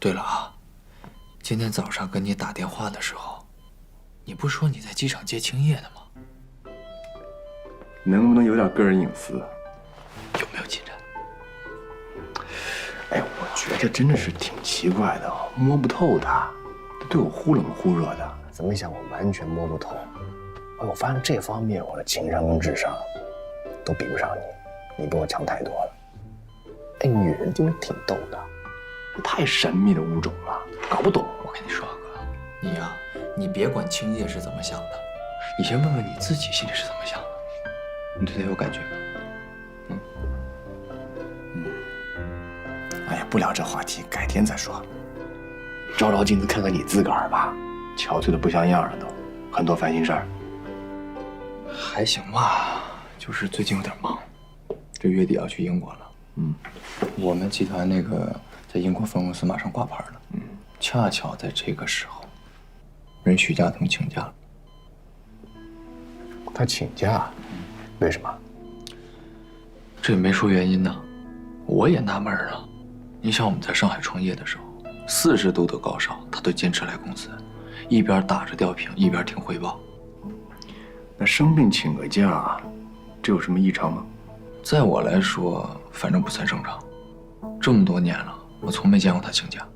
对了啊，今天早上跟你打电话的时候，你不说你在机场接青叶的吗？能不能有点个人隐私？有没有进展？哎，我觉得真的是挺奇怪的，摸不透他对我忽冷忽热的。怎么想我完全摸不透。哎，我发现这方面我的情商跟智商都比不上你，你比我强太多了。哎，女人就是挺逗的，太神秘的物种了，搞不懂。我跟你说，哥，你呀，你别管青叶是怎么想的，你先问问你自己心里是怎么想的。你对他有感觉吗？哎呀，不聊这话题，改天再说。照照镜子，看看你自个儿吧，憔悴的不像样了都，很多烦心事儿。还行吧，就是最近有点忙，这月底要去英国了。我们集团那个在英国分公司马上挂牌了。恰巧在这个时候，人许家腾请假了。他请假，为什么？这也没说原因呢，我也纳闷啊。你想我们在上海创业的时候，40度的高烧，他都坚持来公司，一边打着吊瓶，一边听汇报。那生病请个假，这有什么异常吗？在我来说，反正不算正常。这么多年了，我从没见过他请假。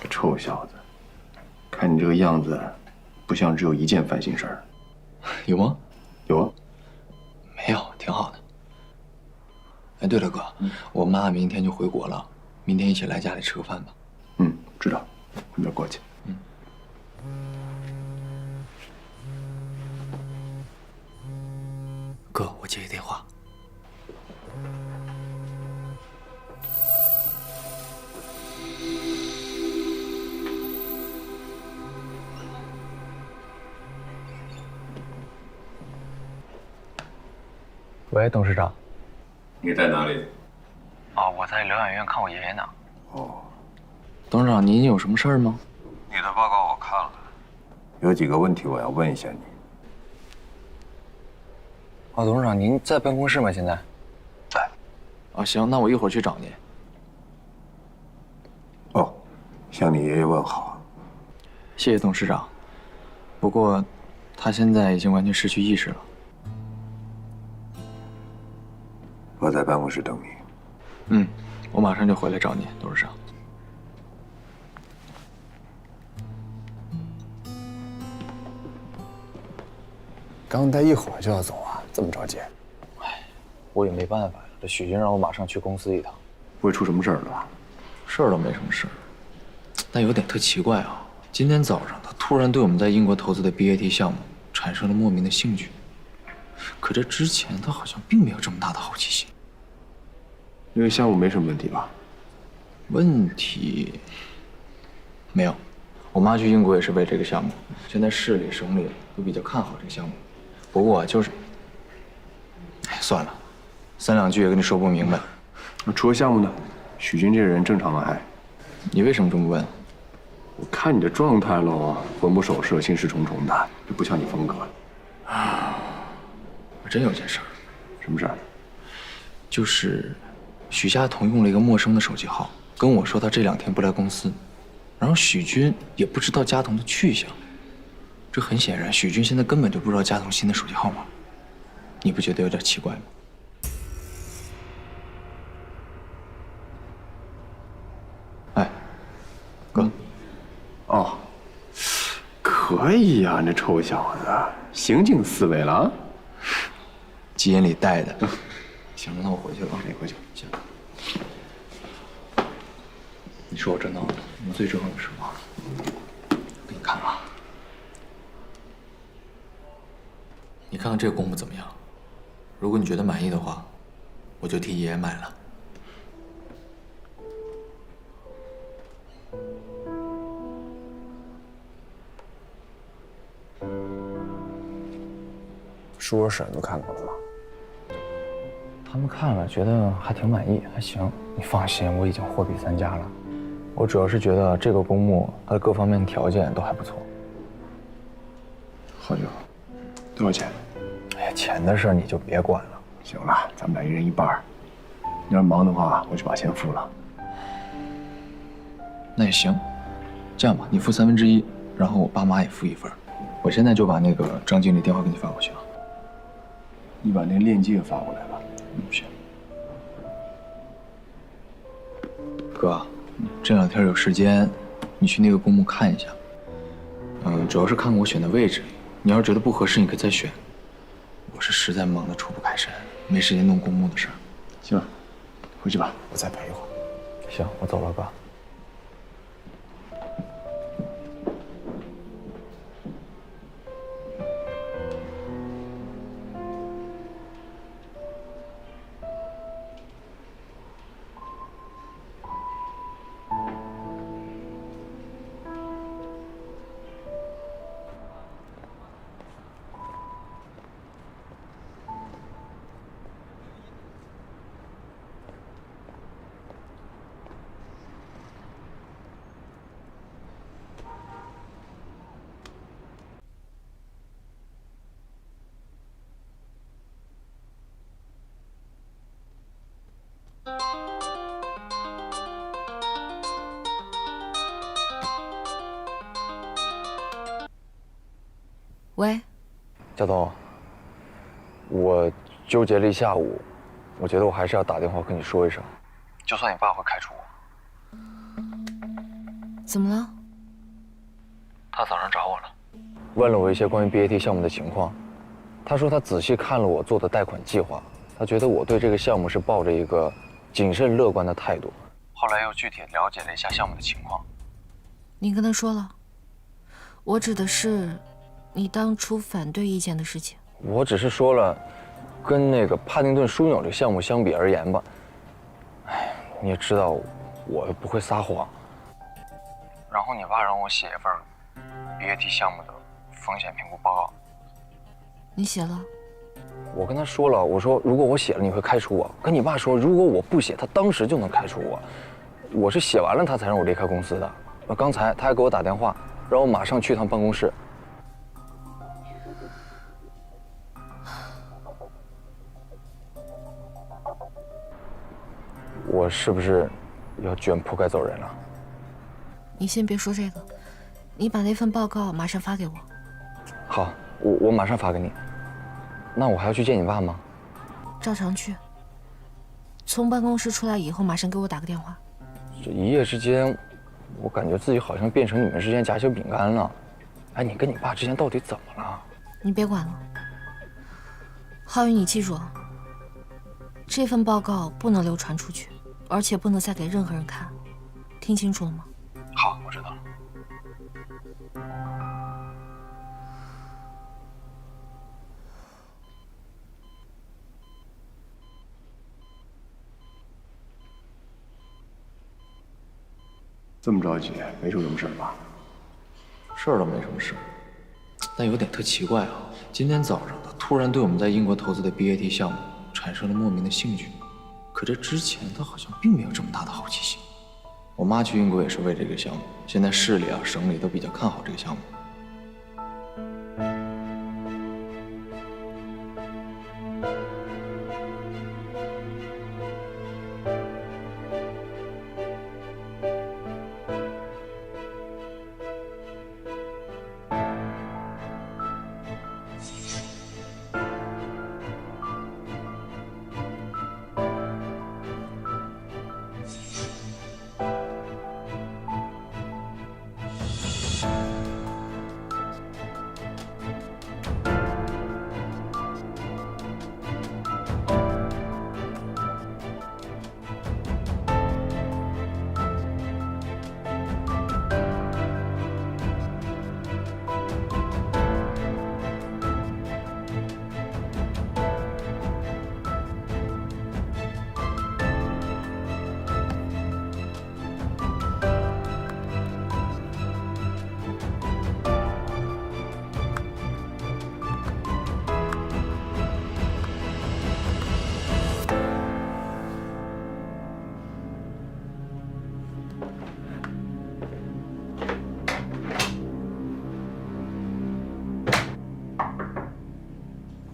臭小子，看你这个样子，不像只有一件烦心事儿。有吗？有啊。没有，挺好的。哎，对了，哥，我妈明天就回国了，明天一起来家里吃个饭吧。知道，一会儿过去。哥，我接个电话。喂，董事长。你在哪里？哦，我在疗养院看我爷爷呢。哦，董事长，您有什么事儿吗？你的报告我看了，有几个问题我要问一下你。哦，董事长，您在办公室吗？现在？在。啊，行，那我一会儿去找您。哦，向你爷爷问好。谢谢董事长。不过，他现在已经完全失去意识了。我在办公室等你。我马上就回来找你，董事长。刚待一会儿就要走啊，这么着急？我也没办法呀，这许军让我马上去公司一趟。不会出什么事儿了吧？事儿倒没什么事儿，但有点特奇怪啊。今天早上他突然对我们在英国投资的 BAT 项目产生了莫名的兴趣，可这之前他好像并没有这么大的好奇心。那个项目没什么问题吧？问题没有，我妈去英国也是为这个项目，现在市里省里都比较看好这个项目。不过就是，哎，算了，3两句也跟你说不明白。那除了项目呢？许军这人正常吗？还？你为什么这么问？我看你的状态喽，魂不守舍，心事重重的，这不像你风格。我真有件事儿，什么事儿？就是许家彤用了一个陌生的手机号跟我说他这2天不来公司，然后许军也不知道家彤的去向。这很显然，许军现在根本就不知道家彤新的手机号码，你不觉得有点奇怪吗？哎，哥，哦，可以呀，那臭小子，刑警思维了啊！基因里带的。行了，那我回去了。你回去。行。你说我这闹的，你最重要的是什么？给你看啊，你看看这个公布怎么样？如果你觉得满意的话，我就替爷爷买了。叔叔婶都看过了吗？他们看了，觉得还挺满意，还行。你放心，我已经货比三家了。我主要是觉得这个公墓它的各方面条件都还不错。好就好。多少钱？哎呀，哎，钱的事儿你就别管了。行了，咱们俩一人一半儿。你要是忙的话，我就把钱付了。那也行，这样吧，你付1/3，然后我爸妈也付1份。我现在就把那个张经理电话给你发过去啊。你把那个链接发过来吧。行。哥，这2天有时间，你去那个公墓看一下。主要是看看我选的位置，你要是觉得不合适，你可以再选。我是实在忙得抽不开身，没时间弄公墓的事儿。行，回去吧，我再陪一会儿。行，我走了，哥。喂，贾总，我纠结了一下午，我觉得我还是要打电话跟你说一声，就算你爸会开除我。怎么了？他早上找我了，问了我一些关于 BAT 项目的情况。他说他仔细看了我做的贷款计划，他觉得我对这个项目是抱着一个谨慎乐观的态度。后来又具体了解了一下项目的情况。你跟他说了？我指的是你当初反对意见的事情。我只是说了，跟那个帕丁顿枢纽这个项目相比而言吧，哎，你也知道，我又不会撒谎。然后你爸让我写一份 BAT 项目的风险评估报告。你写了？我跟他说了，我说如果我写了你会开除我。跟你爸说，如果我不写，他当时就能开除我。我是写完了他才让我离开公司的。刚才他还给我打电话，让我马上去趟办公室。我是不是要卷铺盖走人了？你先别说这个，你把那份报告马上发给我。好，我马上发给你。那我还要去见你爸吗？照常去。从办公室出来以后，马上给我打个电话。这一夜之间，我感觉自己好像变成你们之间夹心饼干了。哎，你跟你爸之间到底怎么了？你别管了。浩宇，你记住，这份报告不能流传出去，而且不能再给任何人看，听清楚了吗？好，我知道了。这么着急，没出什么事吧？事儿倒没什么事，但有点特奇怪啊。今天早上他突然对我们在英国投资的 BAT 项目产生了莫名的兴趣，可这之前他好像并没有这么大的好奇心。我妈去英国也是为这个项目，现在市里啊、省里都比较看好这个项目。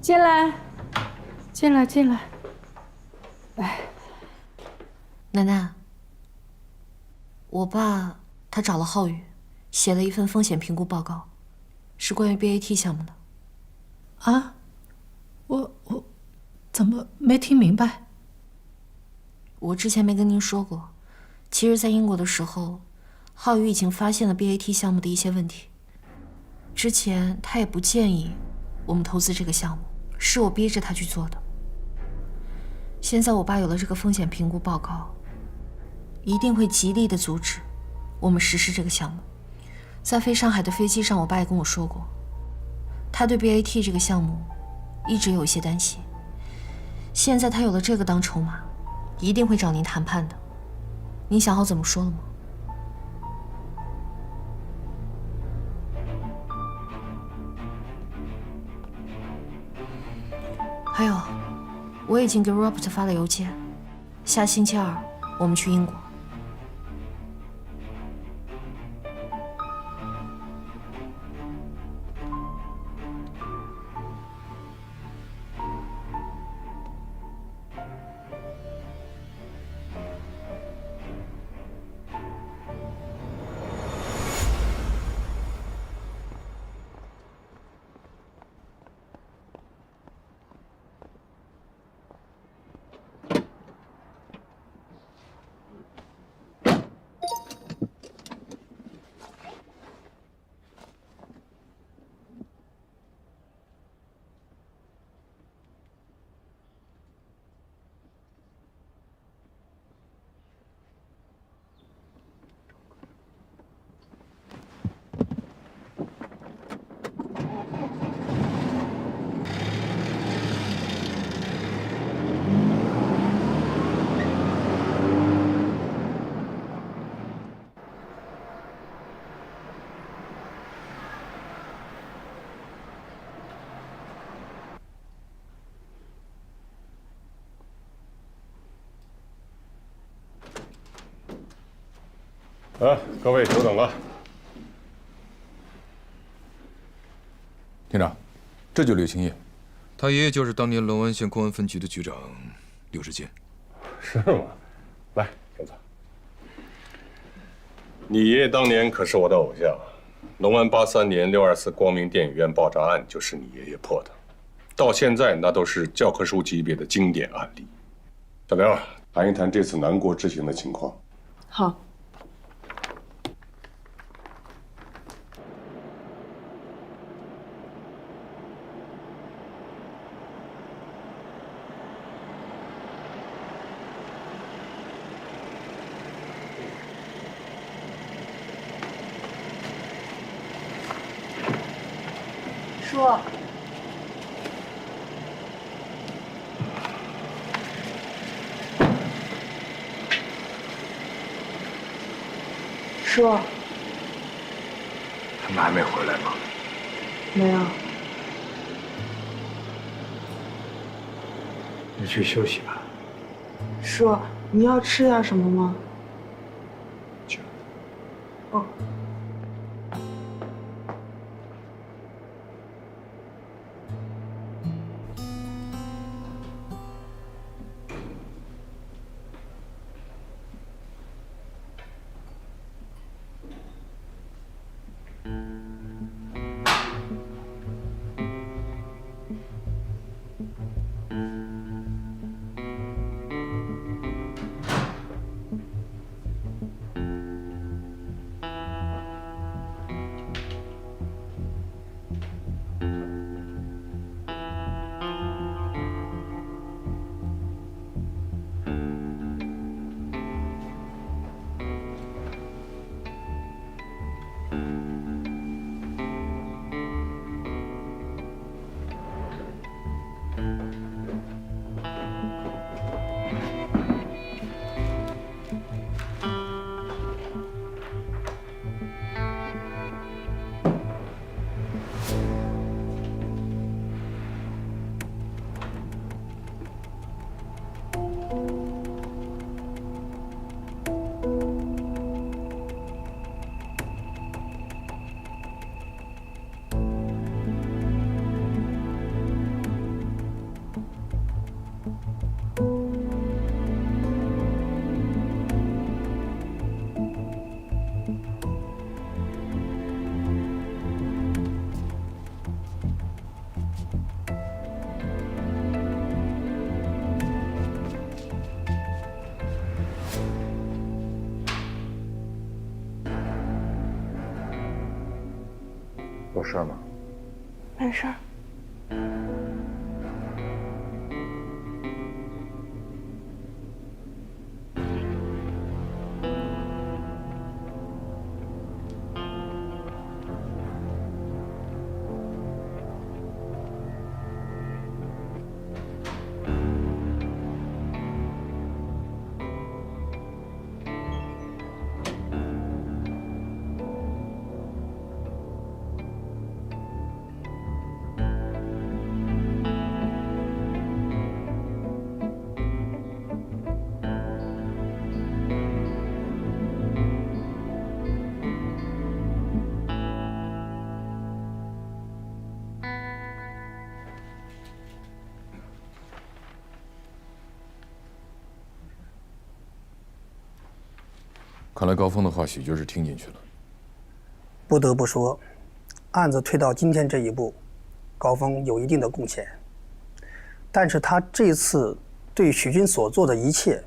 进来，进来，进来。哎，奶奶，我爸他找了浩宇，写了一份风险评估报告，是关于 BAT 项目的。啊，我怎么没听明白？我之前没跟您说过，其实，在英国的时候，浩宇已经发现了 BAT 项目的一些问题。之前他也不建议我们投资这个项目，是我逼着他去做的。现在我爸有了这个风险评估报告，一定会极力的阻止我们实施这个项目。在飞上海的飞机上，我爸也跟我说过，他对 BAT 这个项目一直有一些担心。现在他有了这个当筹码，一定会找您谈判的。您想好怎么说了吗？还有，我已经给 Robert 发了邮件，下星期二我们去英国。各位久等了。厅长，这就柳青叶，他爷爷就是当年隆安县公安分局的局长柳志坚。是吗？来，请坐。你爷爷当年可是我的偶像，隆安83年624光明电影院爆炸案就是你爷爷破的，到现在那都是教科书级别的经典案例。小刘，谈一谈这次南国之行的情况。好。叔，叔，他们还没回来吗？没有。你去休息吧。叔，你要吃点什么吗？去。哦。事吗？没事。看来高峰的话，许军是听进去了。不得不说，案子推到今天这一步，高峰有一定的贡献。但是他这次对许军所做的一切，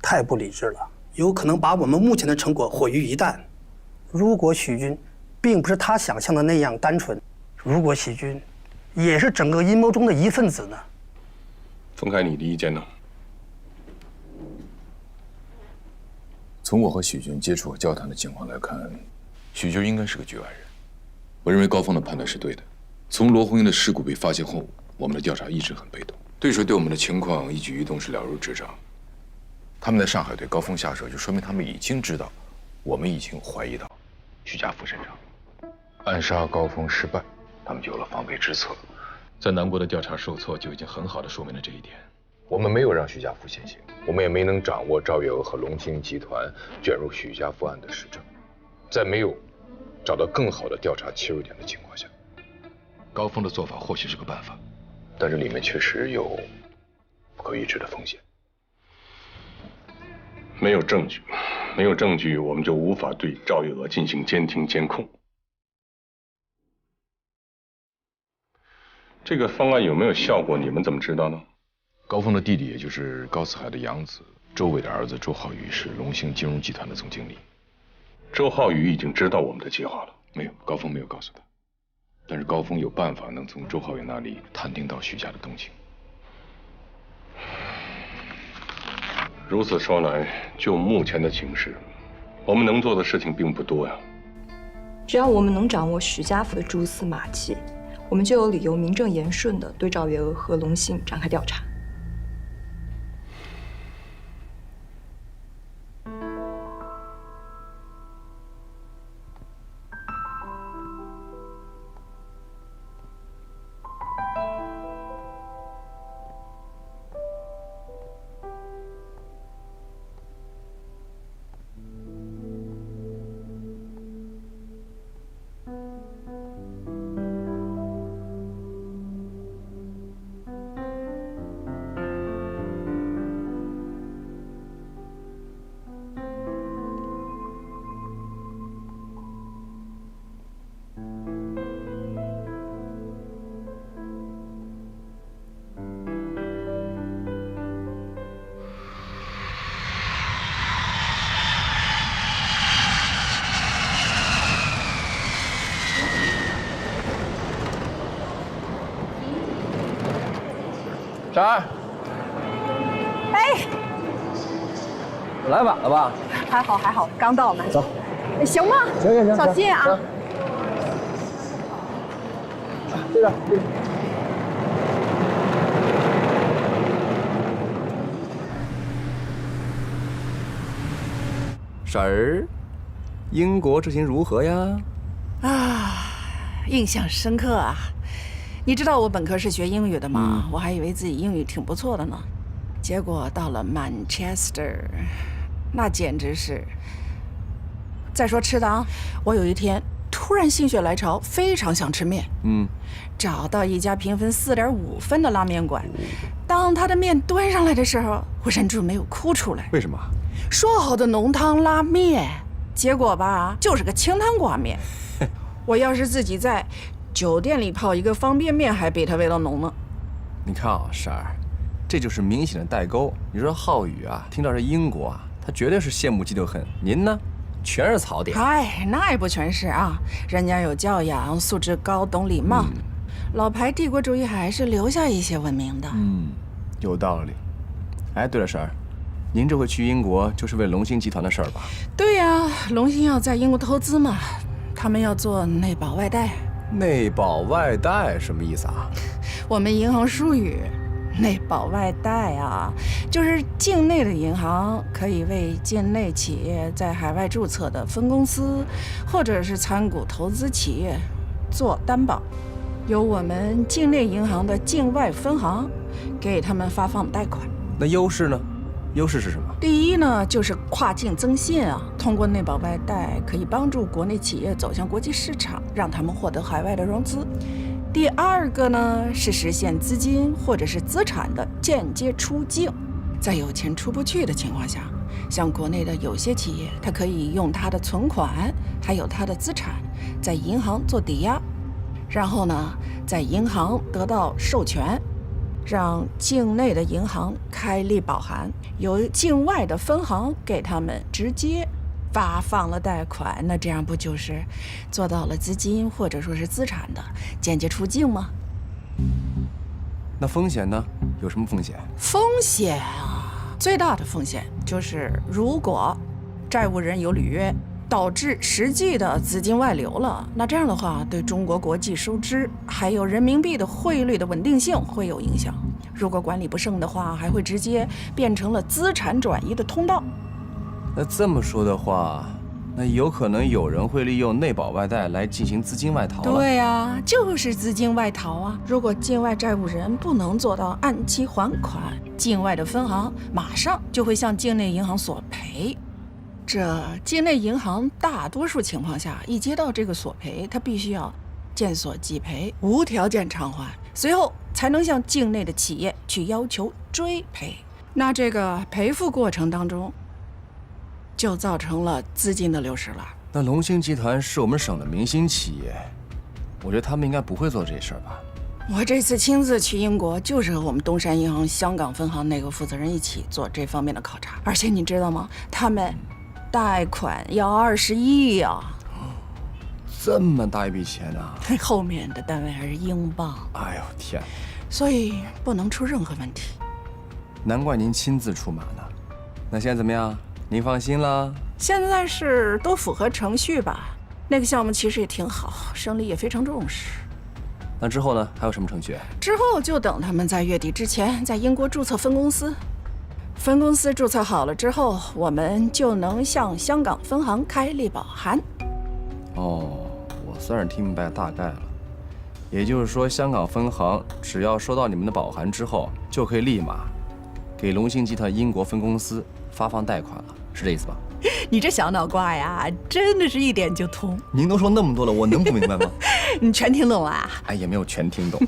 太不理智了，有可能把我们目前的成果毁于一旦。如果许军并不是他想象的那样单纯，如果许军也是整个阴谋中的一份子呢？冯凯，你的意见呢？从我和许军接触和交谈的情况来看，许军应该是个局外人。我认为高峰的判断是对的。从罗红英的尸骨被发现后，我们的调查一直很被动，对手对我们的情况一举一动是了如指掌。他们在上海对高峰下手，就说明他们已经知道，我们已经怀疑到徐家富身上。暗杀高峰失败，他们就有了防备之策。在南国的调查受挫，就已经很好的说明了这一点。我们没有让徐家富现行，我们也没能掌握赵月娥和龙兴集团卷入许家富案的实证，在没有找到更好的调查切入点的情况下，高峰的做法或许是个办法，但这里面确实有不可预知的风险。没有证据，没有证据，我们就无法对赵月娥进行监听监控。这个方案有没有效果？你们怎么知道呢？高峰的弟弟，也就是高四海的养子周伟的儿子周浩宇，是龙兴金融集团的总经理。周浩宇已经知道我们的计划了。没有，高峰没有告诉他。但是高峰有办法能从周浩宇那里探听到徐家的动静。如此说来，就目前的情势，我们能做的事情并不多呀。只要我们能掌握许家富的蛛丝马迹，我们就有理由名正言顺地对赵月娥和龙兴展开调查。珊儿，哎，来晚了吧？还好还好，刚到呢。走，行吗？行，小心啊！这边。婶儿，英国之行如何呀？啊，印象深刻啊！你知道我本科是学英语的吗？我还以为自己英语挺不错的呢，结果到了 Manchester， 那简直是……再说吃的啊，我有一天突然心血来潮，非常想吃面。找到一家评分4.5分的拉面馆，当他的面端上来的时候，我忍住没有哭出来。为什么？说好的浓汤拉面，结果吧，就是个清汤挂面。我要是自己在酒店里泡一个方便面，还比他味道浓呢。你看啊，婶儿，这就是明显的代沟。你说浩宇啊，听到是英国啊，他绝对是羡慕嫉妒恨。您呢，全是槽点。嗨，那也不全是啊，人家有教养，素质高，懂礼貌。老牌帝国主义还是留下一些文明的。有道理。哎，对了，婶儿，您这回去英国就是为龙兴集团的事儿吧？对呀，龙兴要在英国投资嘛，他们要做内保外贷。内保外贷什么意思啊？我们银行术语，内保外贷啊，就是境内的银行可以为境内企业在海外注册的分公司或者是参股投资企业做担保，由我们境内银行的境外分行给他们发放贷款。那优势呢？优势是什么？第一呢，就是跨境增信啊，通过内保外贷可以帮助国内企业走向国际市场，让他们获得海外的融资。第二个呢，是实现资金或者是资产的间接出境，在有钱出不去的情况下，像国内的有些企业，它可以用它的存款还有它的资产在银行做抵押，然后呢，在银行得到授权，让境内的银行开立保函，由境外的分行给他们直接发放了贷款。那这样不就是做到了资金或者说是资产的间接出境吗？那风险呢？有什么风险？风险啊，最大的风险就是如果债务人有履约，导致实际的资金外流了，那这样的话对中国国际收支还有人民币的汇率的稳定性会有影响。如果管理不慎的话，还会直接变成了资产转移的通道。那这么说的话，那有可能有人会利用内保外贷来进行资金外逃了。对啊，就是资金外逃啊！如果境外债务人不能做到按期还款，境外的分行马上就会向境内银行索赔。这境内银行大多数情况下，一接到这个索赔，它必须要见索即赔，无条件偿还，随后才能向境内的企业去要求追赔。那这个赔付过程当中，就造成了资金的流失了。那龙兴集团是我们省的明星企业，我觉得他们应该不会做这事儿吧？我这次亲自去英国，就是和我们东山银行香港分行那个负责人一起做这方面的考察。而且你知道吗？他们贷款要20亿呀！这么大一笔钱啊！后面的单位还是英镑。哎呦天！所以不能出任何问题。难怪您亲自出马呢。那现在怎么样？您放心了？现在是都符合程序吧？那个项目其实也挺好，省里也非常重视。那之后呢？还有什么程序？之后就等他们在月底之前在英国注册分公司。分公司注册好了之后，我们就能向香港分行开立保函。哦，我算是听明白大概了。也就是说，香港分行只要收到你们的保函之后，就可以立马给龙兴集团英国分公司发放贷款了，是这意思吧？你这小脑瓜呀，真的是一点就通。您都说那么多了，我能不明白吗？你全听懂了啊？哎，也没有全听懂。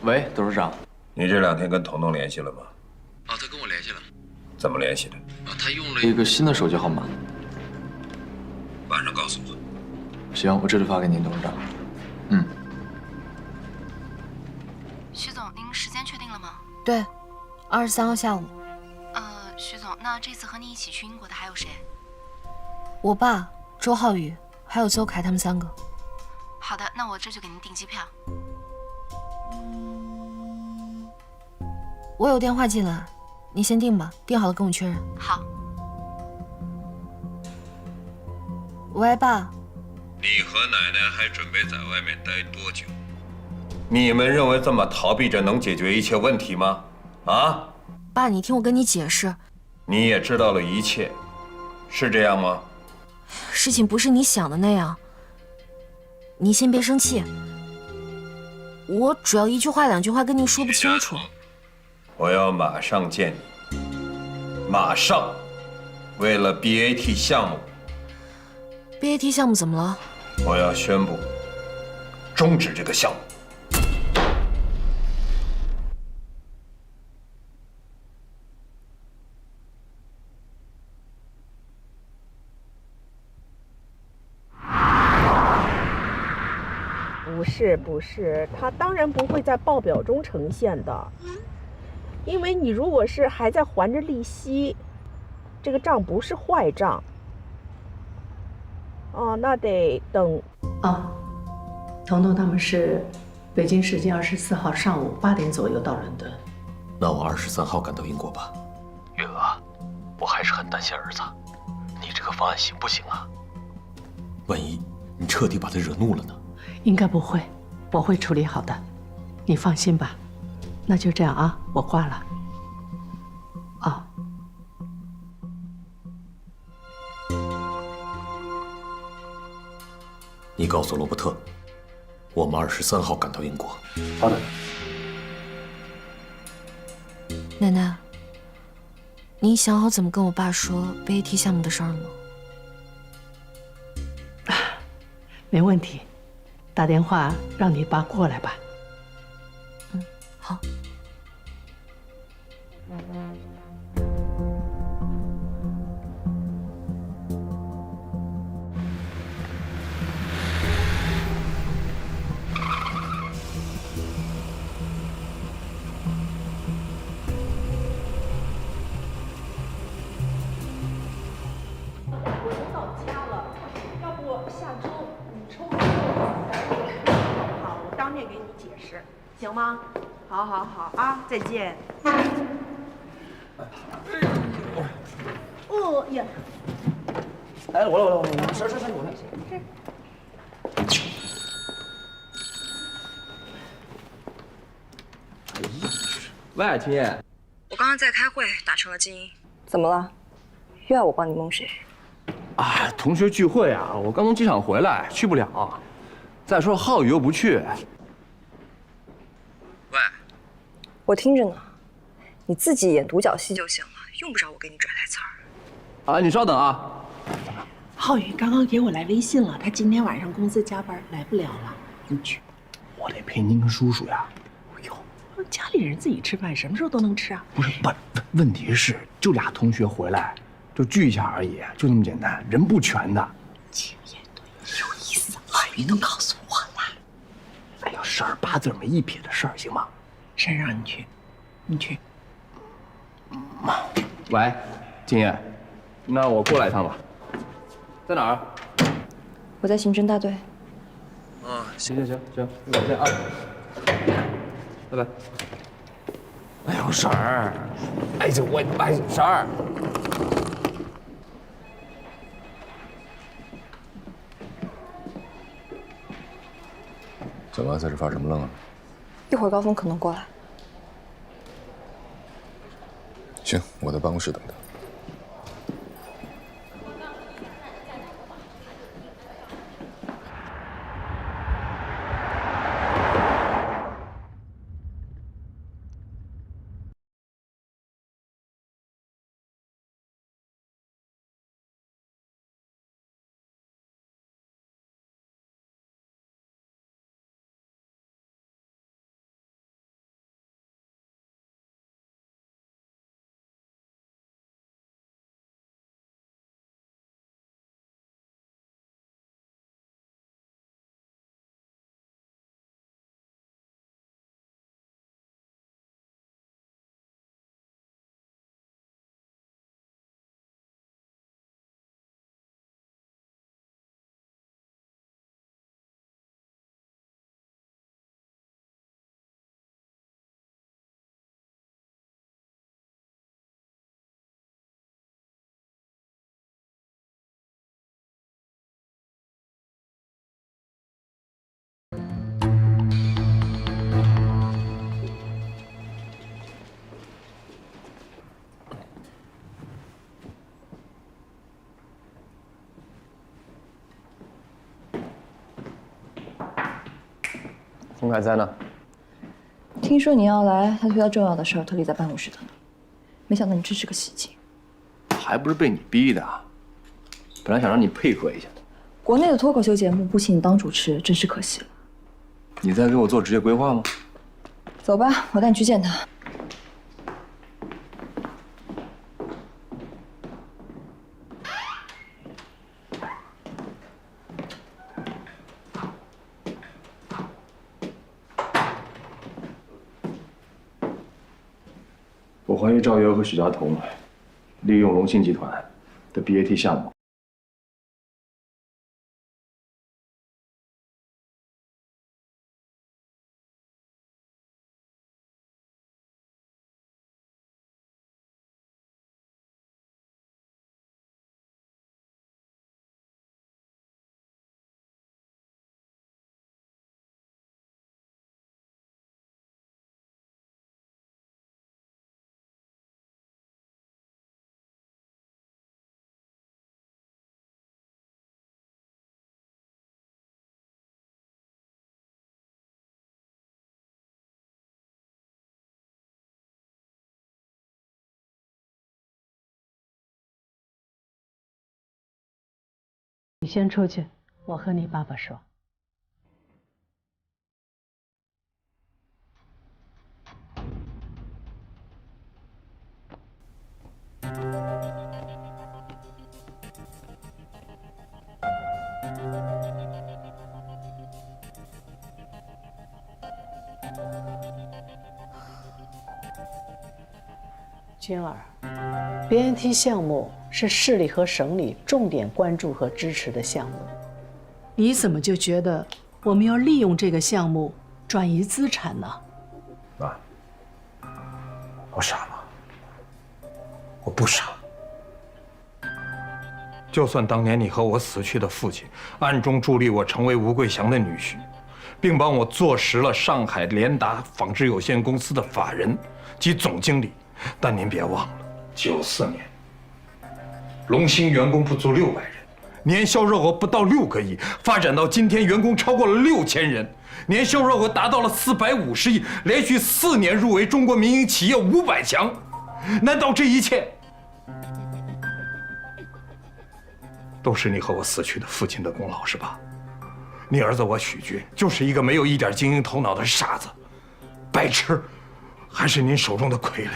喂，董事长，你这2天跟彤彤联系了吗？他跟我联系了。怎么联系的？他用了一个新的手机号码。晚上告诉我。行，我这就发给您，董事长。徐总，您时间确定了吗？对，23号下午。徐总，那这次和你一起去英国的还有谁？我爸、周浩宇，还有邹凯他们3个。好的，那我这就给您订机票。我有电话进来，你先订吧，订好了跟我确认。好。喂，爸。你和奶奶还准备在外面待多久？你们认为这么逃避着能解决一切问题吗？啊？爸，你听我跟你解释。你也知道了一切，是这样吗？事情不是你想的那样。您先别生气，我主要一句话两句话跟您说不清楚。我要马上见你，马上！为了 BAT 项目 ，BAT 项目怎么了？我要宣布终止这个项目。不是，它当然不会在报表中呈现的，因为你如果是还在还着利息，这个账不是坏账。哦，那得等。哦，彤彤他们是北京时间24号上午8点左右到伦敦。那我23号赶到英国吧。月娥，我还是很担心儿子，你这个方案行不行啊？万一你彻底把他惹怒了呢？应该不会，我会处理好的，你放心吧。那就这样啊，我挂了。啊。你告诉罗伯特，我们23号赶到英国。好的。奶奶，你想好怎么跟我爸说 BAT 项目的事儿了吗？没问题，打电话让你爸过来吧。好。行吗？好，好，好啊！再见。哦呀！哎，我来，是，我来。喂，秦叶。我刚刚在开会，打成了静音。怎么了？又要我帮你蒙谁？啊，同学聚会啊，我刚从机场回来，去不了。再说浩宇又不去。喂，我听着呢，你自己演独角戏就行了，用不着我给你拽台词儿。啊，你稍等啊。浩宇刚刚给我来微信了，他今天晚上公司加班来不了了，你去。我得陪您跟叔叔呀。哎呦，家里人自己吃饭，什么时候都能吃啊？不是，问题是就俩同学回来，就聚一下而已，就那么简单，人不全的。秦叶对你有意思，浩宇都告诉我了。哎呀，事儿8字没一撇的事儿，行吗？谁让你去？你去。喂，金叶，那我过来一趟吧。在哪儿？我在刑侦大队。啊，行，再见啊，拜拜。哎呦，婶儿，婶儿。怎么，在这发什么愣啊？一会儿高峰可能过来。行，我在办公室等他。洪凯在呢。听说你要来，他推到重要的事儿，特地在办公室等你。没想到你真是个戏精。还不是被你逼的。本来想让你配合一下的。国内的脱口秀节目不请你当主持，真是可惜了。你在给我做职业规划吗？走吧，我带你去见他。我怀疑赵月娥和许家彤利用龙信集团的 BAT 项目。你先出去，我和你爸爸说。君儿 ，BNT 项目是市里和省里重点关注和支持的项目，你怎么就觉得我们要利用这个项目转移资产呢？妈，我傻吗？我不傻。就算当年你和我死去的父亲暗中助力我成为吴桂祥的女婿，并帮我坐实了上海联达纺织有限公司的法人及总经理，但您别忘了，94年，龙兴员工不足600人，年销售额不到6个亿，发展到今天员工超过了6000人，年销售额达到了450亿，连续4年入围中国民营企业500强。难道这一切都是你和我死去的父亲的功劳是吧？你儿子我许军就是一个没有一点经营头脑的傻子，白痴，还是您手中的傀儡？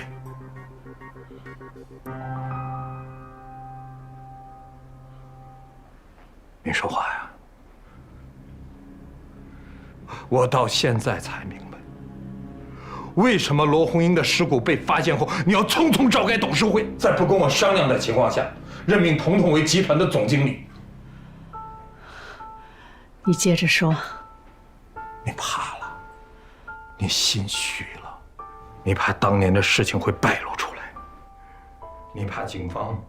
您说话呀！我到现在才明白，为什么罗红英的尸骨被发现后，你要匆匆召开董事会，在不跟我商量的情况下，任命彤彤为集团的总经理。你接着说。你怕了，你心虚了，你怕当年的事情会败露出来，你怕警方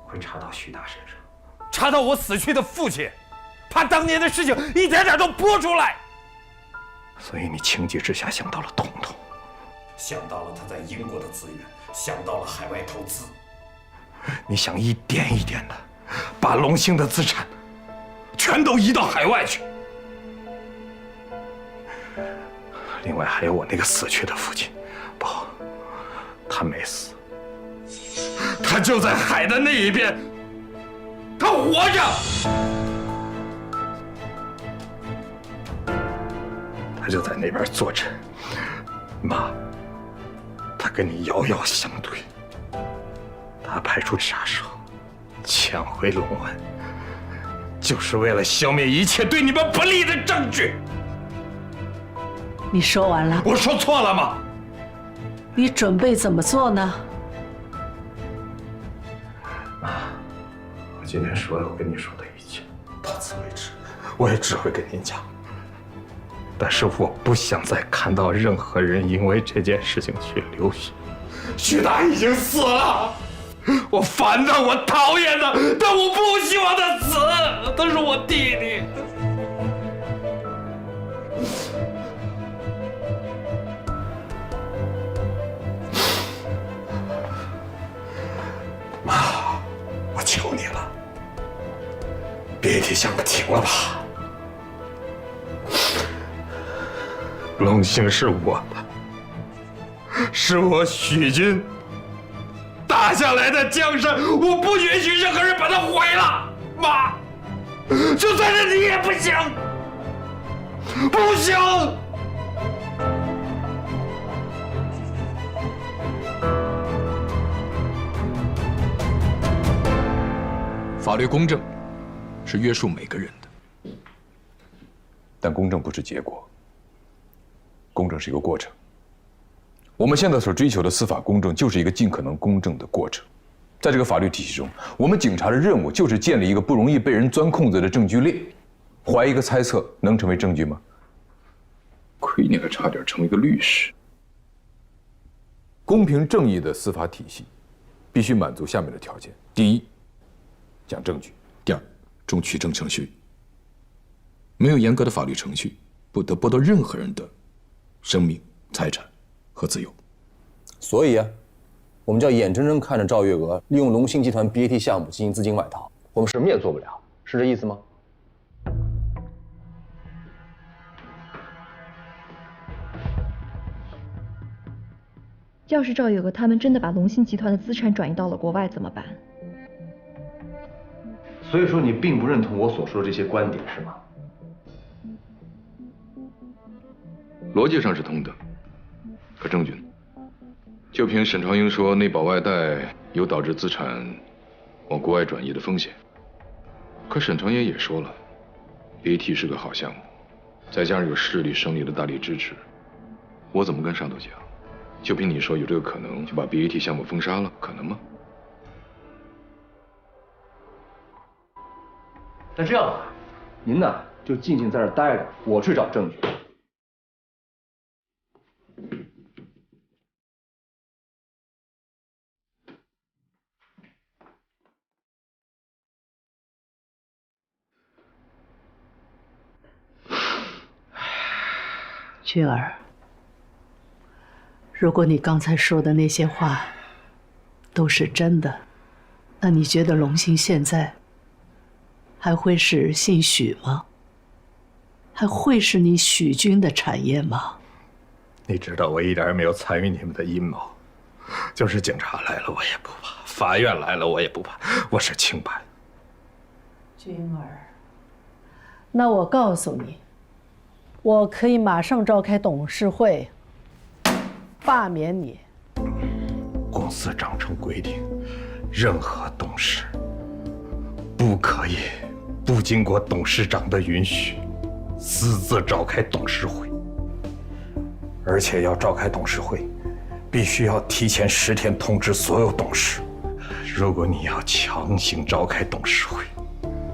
会查到徐大身上，查到我死去的父亲，怕当年的事情一点点都播出来。所以你情急之下想到了彤彤，想到了他在英国的资源，想到了海外投资。你想一点一点的把龙兴的资产全都移到海外去。另外还有我那个死去的父亲，不，他没死，他就在海的那一边，他活着，他就在那边坐着。妈，他跟你遥遥相对，他派出杀手抢回龙湾，就是为了消灭一切对你们不利的证据。你说完了？我说错了吗？你准备怎么做呢？妈，我今天所有跟你说的一切，到此为止，我也只会跟您讲。但是我不想再看到任何人因为这件事情去流血。徐达已经死了，我烦的，我讨厌的，但我不希望他死，他是我弟弟。妈，我求你了，BAT项目停了吧。龙兴是我的，是我许军打下来的江山，我不允许任何人把它毁了。妈，就算是你也不行，不行。法律公正是约束每个人的，但公正不是结果，公正是一个过程。我们现在所追求的司法公正，就是一个尽可能公正的过程。在这个法律体系中，我们警察的任务就是建立一个不容易被人钻空子的证据链。怀疑一个猜测能成为证据吗？亏你还差点成为个律师。公平正义的司法体系必须满足下面的条件：第一，讲证据；第二，重取证程序。没有严格的法律程序，不得剥夺任何人的生命、财产和自由。所以啊，我们就要眼睁睁看着赵月娥利用龙兴集团 BAT 项目进行资金外逃，我们什么也做不了，是这意思吗？要是赵月娥他们真的把龙兴集团的资产转移到了国外怎么办？所以说你并不认同我所说的这些观点，是吗？逻辑上是通的，可证据呢？就凭沈长英说内保外贷有导致资产往国外转移的风险，可沈长英也说了 ，BAT 是个好项目，再加上有市里省里的大力支持，我怎么跟上头讲？就凭你说有这个可能，就把 BAT 项目封杀了，可能吗？那这样吧，您呢就静静在这儿待着，我去找证据。君儿，如果你刚才说的那些话都是真的，那你觉得龙兴现在还会是姓许吗？还会是你许军的产业吗？你知道我一点也没有参与你们的阴谋，就是警察来了我也不怕，法院来了我也不怕，我是清白。君儿，那我告诉你，我可以马上召开董事会，罢免你。公司章程规定，任何董事不可以不经过董事长的允许，私自召开董事会，而且要召开董事会，必须要提前10天通知所有董事。如果你要强行召开董事会，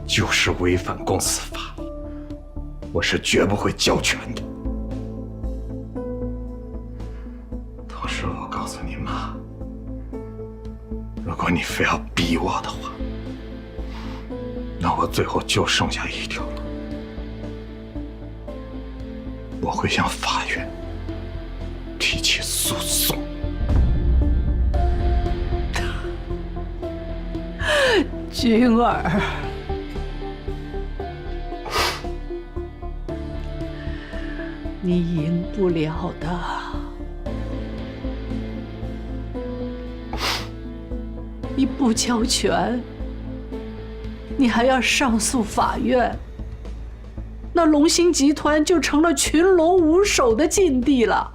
就是违反公司法，我是绝不会交权的。同时，我告诉你妈，如果你非要逼我的话，那我最后就剩下一条路，我会向法院提起诉讼。君儿，你赢不了的。你不交权，你还要上诉法院，那龙兴集团就成了群龙无首的境地了。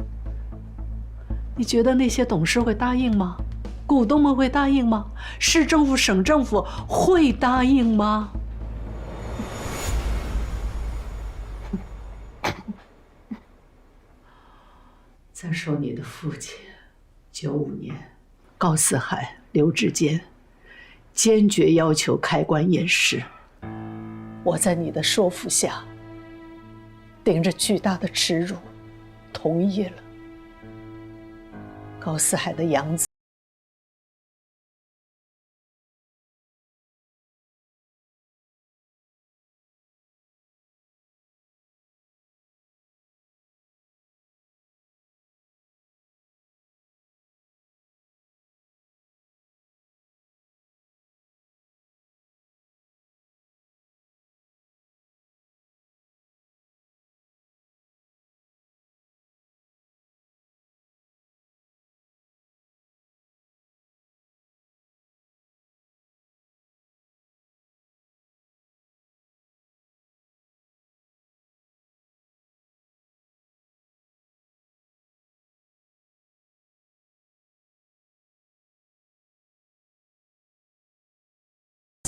你觉得那些董事会答应吗？股东们会答应吗？市政府、省政府会答应吗？再说你的父亲，95年，高四海、刘志坚坚决要求开棺验尸。我在你的说服下，顶着巨大的耻辱，同意了。高四海的养子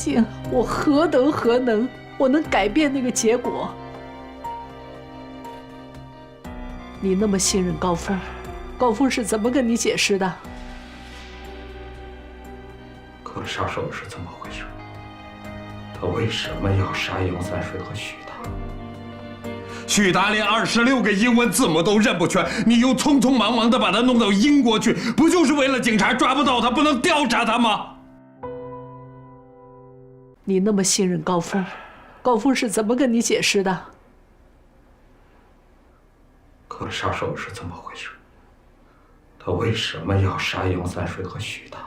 竟我何德何能，我能改变那个结果？你那么信任高峰，高峰是怎么跟你解释的？可杀手是怎么回事？他为什么要杀杨三水和许达？许达连26个英文字母都认不全，你又匆匆忙忙的把他弄到英国去，不就是为了警察抓不到他，不能调查他吗？你那么信任高峰，高峰是怎么跟你解释的？可杀手是怎么回事？他为什么要杀杨三水和许达？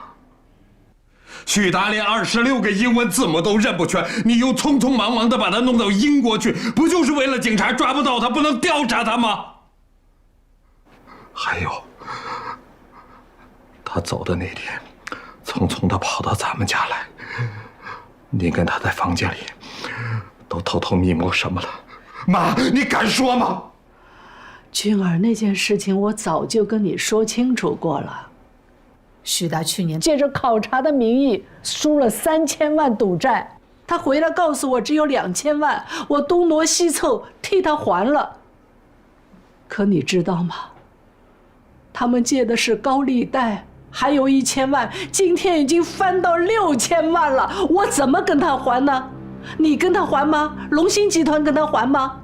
许达连26个英文字母都认不全，你又匆匆忙忙的把他弄到英国去，不就是为了警察抓不到他，不能调查他吗？还有，他走的那天，匆匆的跑到咱们家来，你跟他在房间里都偷偷密谋什么了？妈，你敢说吗？君儿，那件事情我早就跟你说清楚过了。许达去年借着考察的名义输了3000万赌债，他回来告诉我只有2000万，我东挪西凑替他还了。可你知道吗？他们借的是高利贷，还有1000万，今天已经翻到6000万了，我怎么跟他还呢？你跟他还吗？龙兴集团跟他还吗？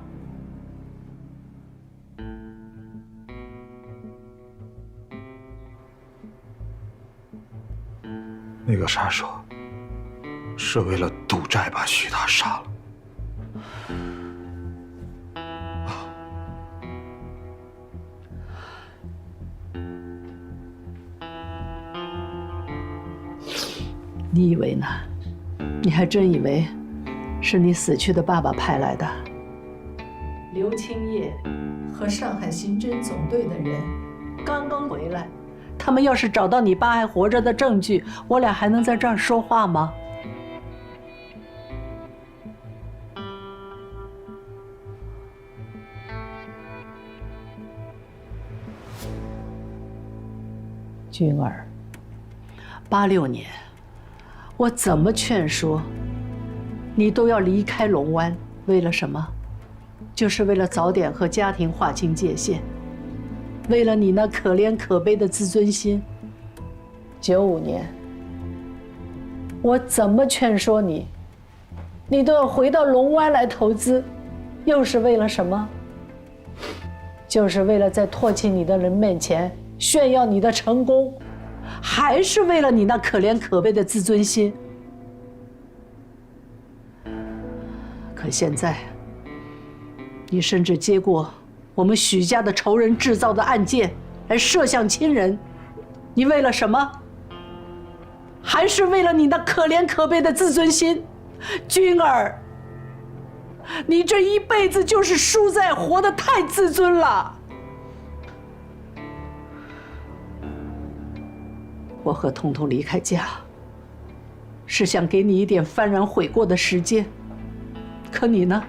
那个杀手是为了赌债把许达杀了。你以为呢？你还真以为是你死去的爸爸派来的？刘青叶和上海刑侦总队的人刚刚回来，他们要是找到你爸还活着的证据，我俩还能在这儿说话吗？君儿，86年，我怎么劝说你都要离开龙湾，为了什么？就是为了早点和家庭划清界限，为了你那可怜可悲的自尊心。95年，我怎么劝说你，你都要回到龙湾来投资，又是为了什么？就是为了在唾弃你的人面前炫耀你的成功，还是为了你那可怜可悲的自尊心？可现在，你甚至接过我们许家的仇人制造的案件来射向亲人，你为了什么？还是为了你那可怜可悲的自尊心？君儿，你这一辈子就是输在活得太自尊了。我和彤彤离开家，是想给你一点幡然悔过的时间，可你呢？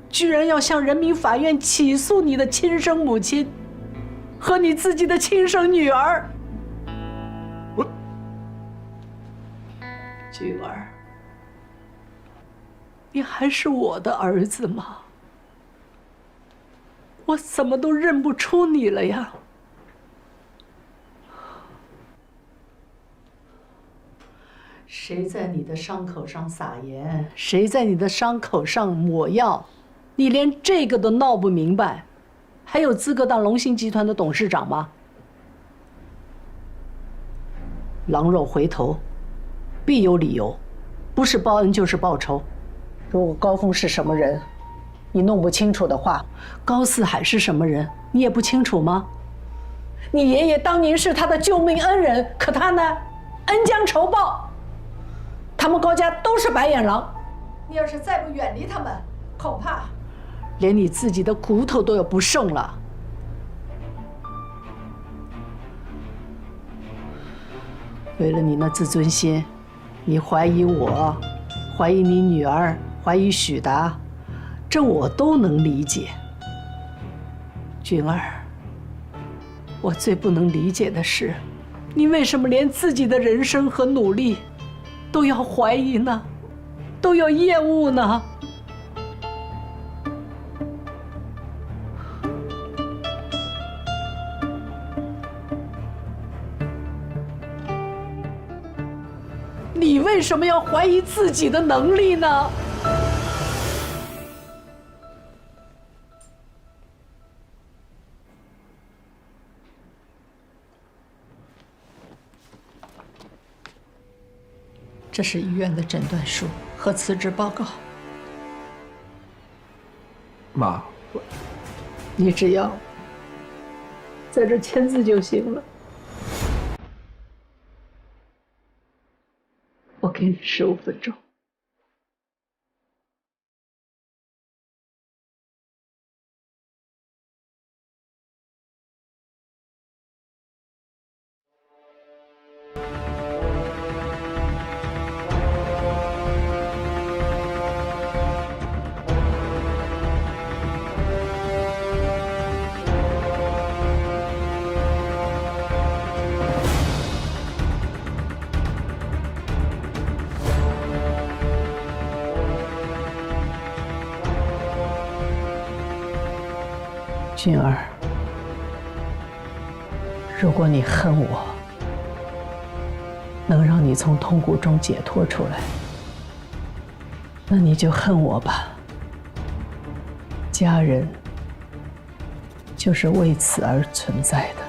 居然要向人民法院起诉你的亲生母亲和你自己的亲生女儿。君儿，你还是我的儿子吗？我怎么都认不出你了呀？谁在你的伤口上撒盐，谁在你的伤口上抹药，你连这个都闹不明白，还有资格当龙兴集团的董事长吗？狼肉回头，必有理由，不是报恩就是报仇。如果高峰是什么人，你弄不清楚的话，高四海是什么人，你也不清楚吗？你爷爷当年是他的救命恩人，可他呢，恩将仇报。他们高家都是白眼狼，你要是再不远离他们，恐怕连你自己的骨头都要不剩了。为了你那自尊心，你怀疑我，怀疑你女儿，怀疑许达，这我都能理解。君儿，我最不能理解的是，你为什么连自己的人生和努力都要怀疑呢，都要厌恶呢。你为什么要怀疑自己的能力呢？这是医院的诊断书和辞职报告。妈，你只要在这签字就行了。我给你15分钟。俊儿，如果你恨我，能让你从痛苦中解脱出来，那你就恨我吧。家人就是为此而存在的。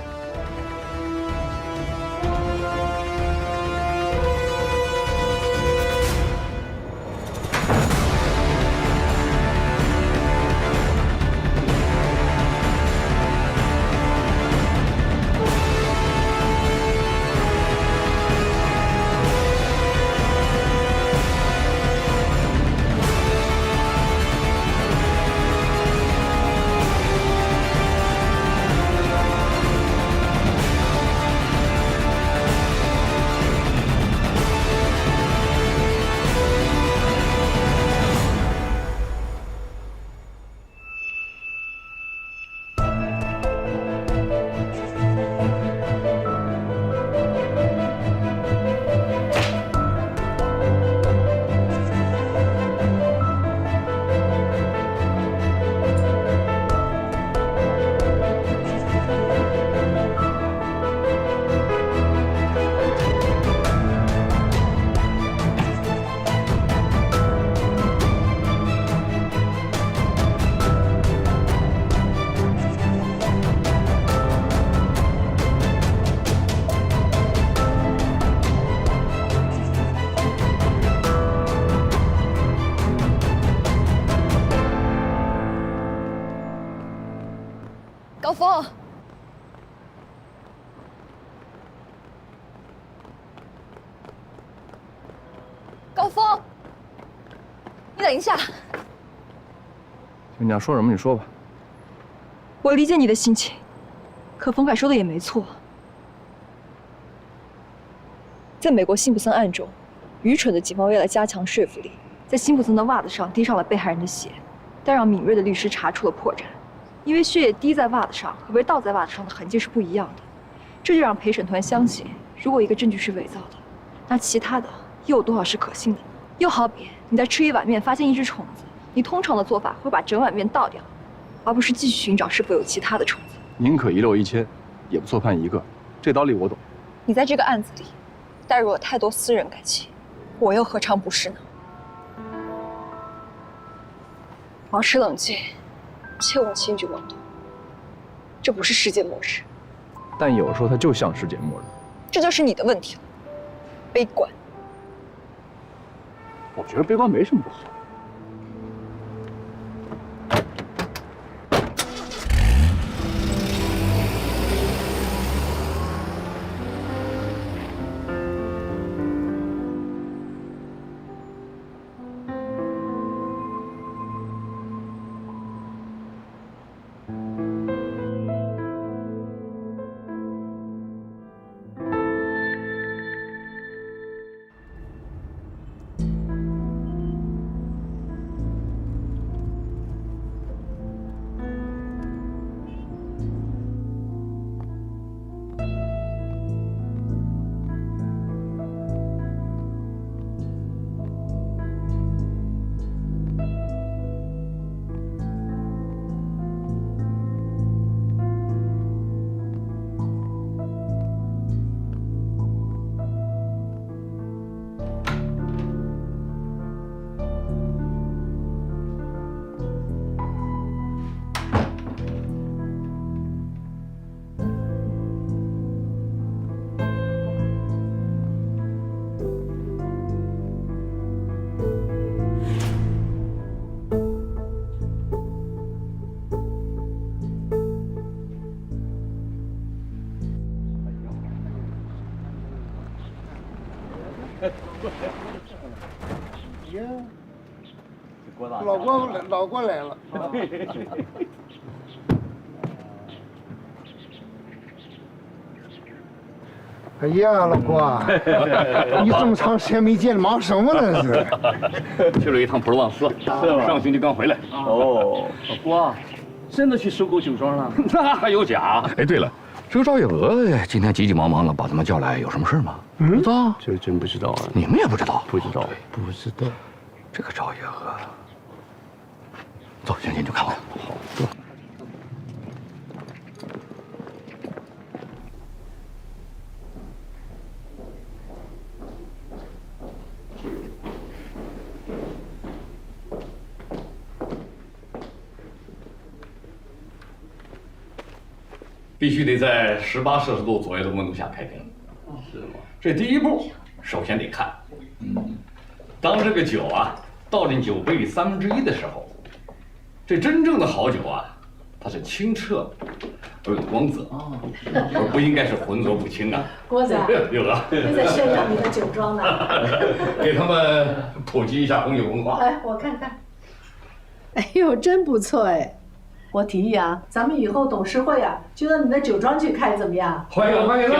高峰，高峰，你等一下。你想说什么？你说吧。我理解你的心情，可冯凯说的也没错。在美国辛普森案中，愚蠢的警方为了加强说服力，在辛普森的袜子上滴上了被害人的血，但让敏锐的律师查出了破绽。因为血液滴在袜子上和被倒在袜子上的痕迹是不一样的，这就让陪审团相信，如果一个证据是伪造的，那其他的又有多少是可信的？又好比你在吃一碗面发现一只虫子，你通常的做法会把整碗面倒掉，而不是继续寻找是否有其他的虫子。宁可一漏1000，也不错判1个，这道理我懂。你在这个案子里带入了太多私人感情，我又何尝不是呢？保持冷静。切勿轻举妄动，这不是世界末日，但有时候它就像世界末日。这就是你的问题了，悲观。我觉得悲观没什么不好。老郭来了。哎呀，老郭，你这么长时间没见，忙什么呢？是？去了一趟普罗旺斯，上星期刚回来。哦，老郭，真的去收购酒庄了？那还有假？哎，对了，这个赵月娥今天急急忙忙的把他们叫来，有什么事吗？不知道，这真不知道啊。你们也不知道？不知道，不知道。这个赵月娥，走，先进去看看。好。必须得在18°C左右的温度下开瓶。是吗？这第一步，首先得看，当这个酒啊倒进酒杯里1/3的时候，这真正的好酒啊，它是清澈而有光泽，而不应该是浑浊不清啊。郭子，有了，你在炫耀你的酒庄呢？给他们普及一下红酒文化。来，我看看。哎呦，真不错哎！我提议啊，咱们以后董事会啊，就到你的酒庄去开，怎么样？欢迎欢迎！太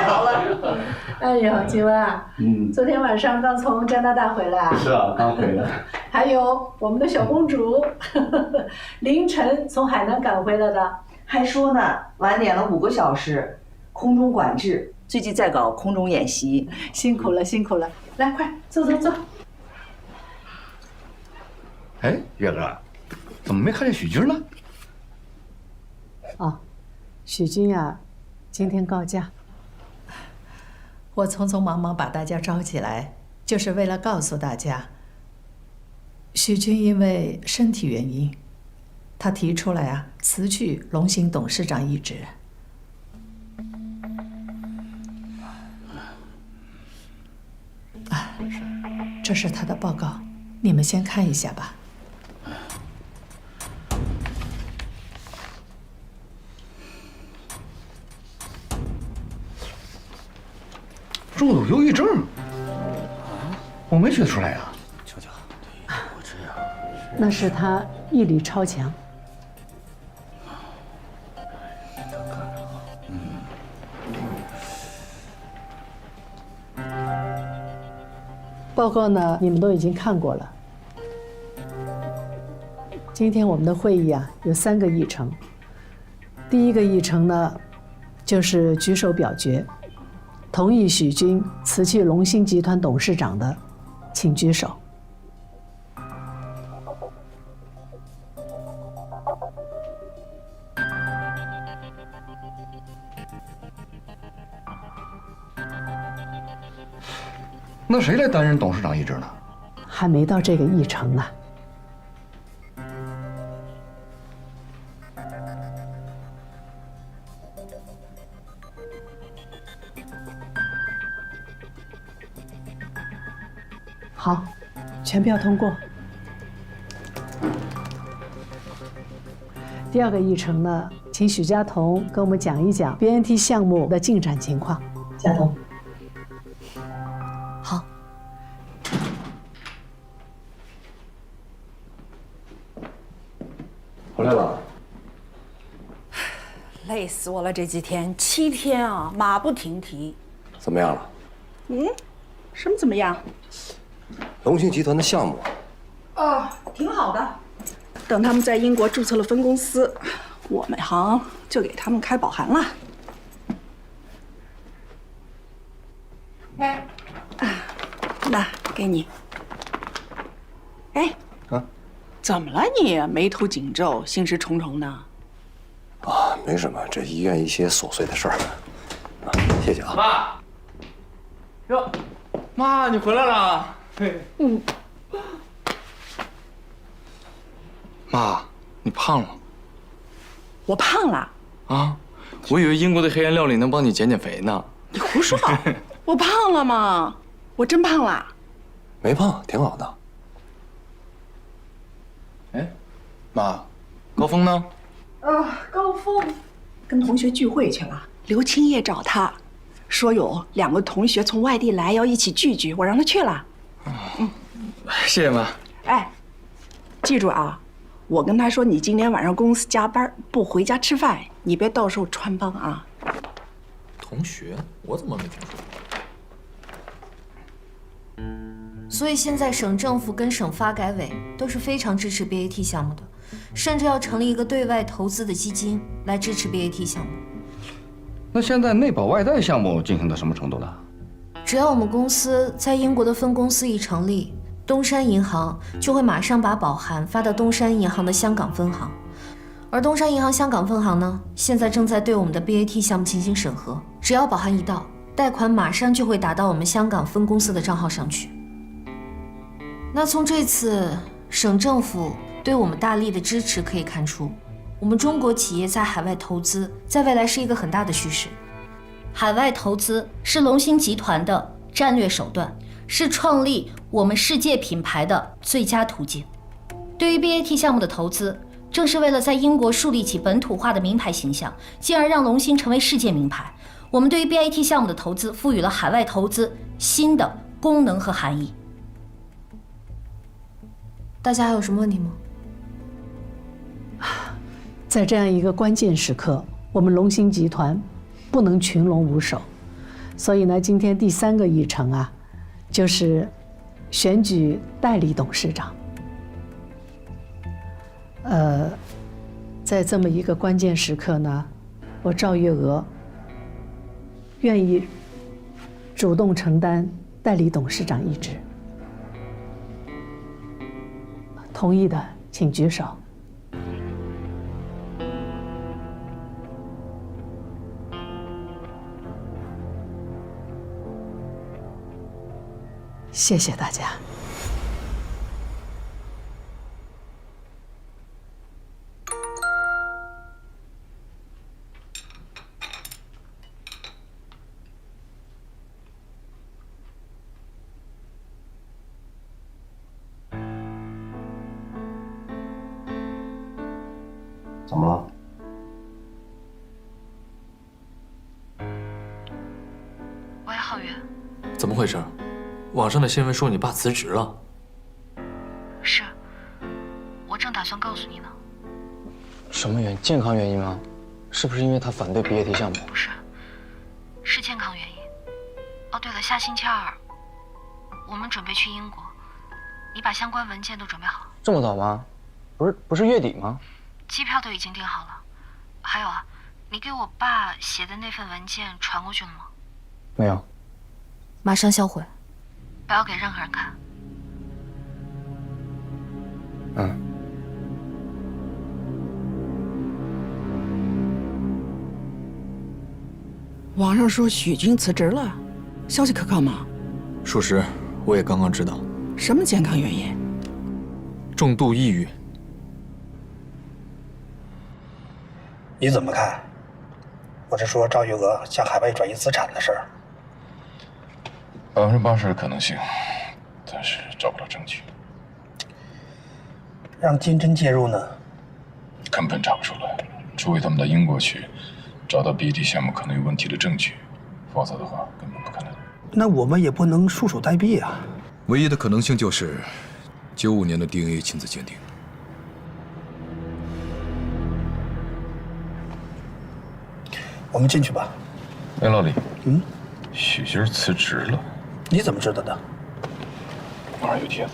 好了！哎呦，景文啊，昨天晚上刚从加拿大回来啊？是啊，刚回来。还有我们的小公主，凌晨从海南赶回来的，还说呢，晚点了5个小时，空中管制，最近在搞空中演习，辛苦了辛苦了。来，快坐坐坐。哎，月娥。怎么没看见许军呢？哦，许军呀，今天告假。我匆匆忙忙把大家招起来，就是为了告诉大家，许军因为身体原因，他提出来啊辞去龙兴董事长一职。啊，这是他的报告，你们先看一下吧。重度忧郁症，我没觉得出来呀。瞧瞧，我这样，那是他毅力超强。报告呢，你们都已经看过了。今天我们的会议啊，有3个议程。第一个议程呢，就是举手表决。同意许军辞去龙兴集团董事长的，请举手。那谁来担任董事长一职呢？还没到这个议程呢。好，全票通过。第2个议程呢，请许家彤跟我们讲一讲 BNT 项目的进展情况。家彤，好。回来了。累死我了，这几天7天啊，马不停蹄。怎么样了？什么怎么样？龙兴集团的项目挺好的。等他们在英国注册了分公司，我们行就给他们开保函了。那给你。哎，怎么了你？眉头紧皱，心事重重呢？没什么，这医院一些琐碎的事儿。谢谢啊。妈，哟，妈，你回来了。妈，你胖了。我胖了啊？我以为英国的黑暗料理能帮你减减肥呢。你胡说！我胖了吗？我真胖了。没胖，挺好的。哎，妈，高峰呢？高峰跟同学聚会去了，刘青叶找他。说有2个同学从外地来要一起聚聚，我让他去了。谢谢妈。哎，记住啊，我跟他说你今天晚上公司加班不回家吃饭，你别到时候穿帮啊。同学，我怎么没听说过？所以现在省政府跟省发改委都是非常支持 BAT 项目的，甚至要成立一个对外投资的基金来支持 BAT 项目。那现在内保外贷项目进行到什么程度了？只要我们公司在英国的分公司一成立，东山银行就会马上把保函发到东山银行的香港分行，而东山银行香港分行呢，现在正在对我们的 BAT 项目进行审核，只要保函一到，贷款马上就会打到我们香港分公司的账号上去。那从这次省政府对我们大力的支持可以看出，我们中国企业在海外投资，在未来是一个很大的趋势。海外投资是龙兴集团的战略手段，是创立我们世界品牌的最佳途径。对于 BAT 项目的投资，正是为了在英国树立起本土化的名牌形象，进而让龙兴成为世界名牌。我们对于 BAT 项目的投资赋予了海外投资新的功能和含义。大家还有什么问题吗？在这样一个关键时刻，我们龙兴集团不能群龙无首，所以呢，今天第3个议程啊，就是选举代理董事长。在这么一个关键时刻呢，我赵月娥愿意主动承担代理董事长一职。同意的请举手。谢谢大家。怎么了？喂，浩宇。怎么回事？网上的新闻说你爸辞职了。是，我正打算告诉你呢。什么原因？健康原因吗？是不是因为他反对 BAT 项目？不是，是健康原因。哦，对了，下星期2，我们准备去英国，你把相关文件都准备好。这么早吗？不是月底吗？机票都已经订好了。还有啊，你给我爸写的那份文件传过去了吗？没有。马上销毁，不要给任何人看。嗯。网上说许军辞职了，消息可靠吗？属实，我也刚刚知道。什么健康原因？重度抑郁。你怎么看？我是说赵玉娥向海外转移资产的事儿。80%的可能性，但是找不到证据。让金针介入呢？根本查不出来，除非他们到英国去，找到 BAT 项目可能有问题的证据，否则的话根本不可能。那我们也不能束手待毙啊。唯一的可能性就是95年的 DNA 亲子鉴定。我们进去吧。哎，老李，许军辞职了，你怎么知道的？网上有帖子。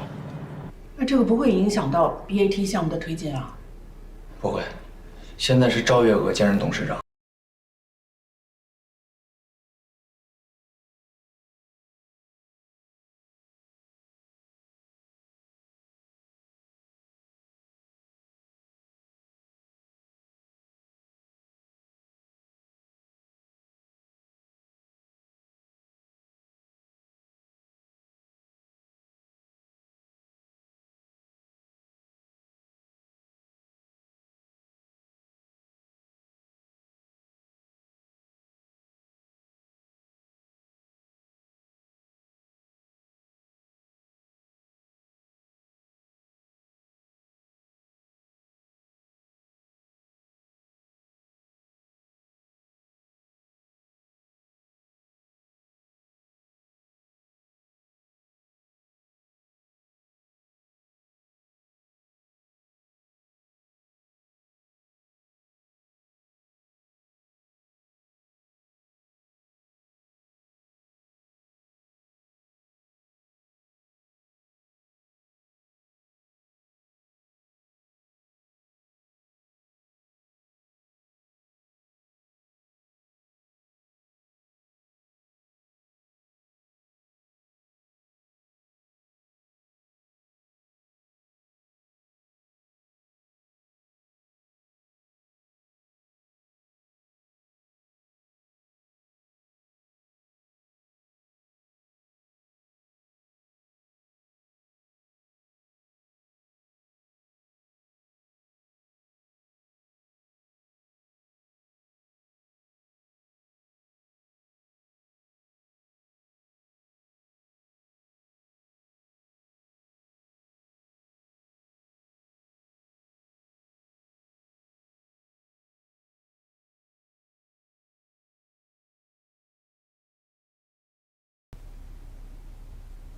那这个不会影响到 BAT 项目的推进啊？不会，现在是赵月娥兼任董事长。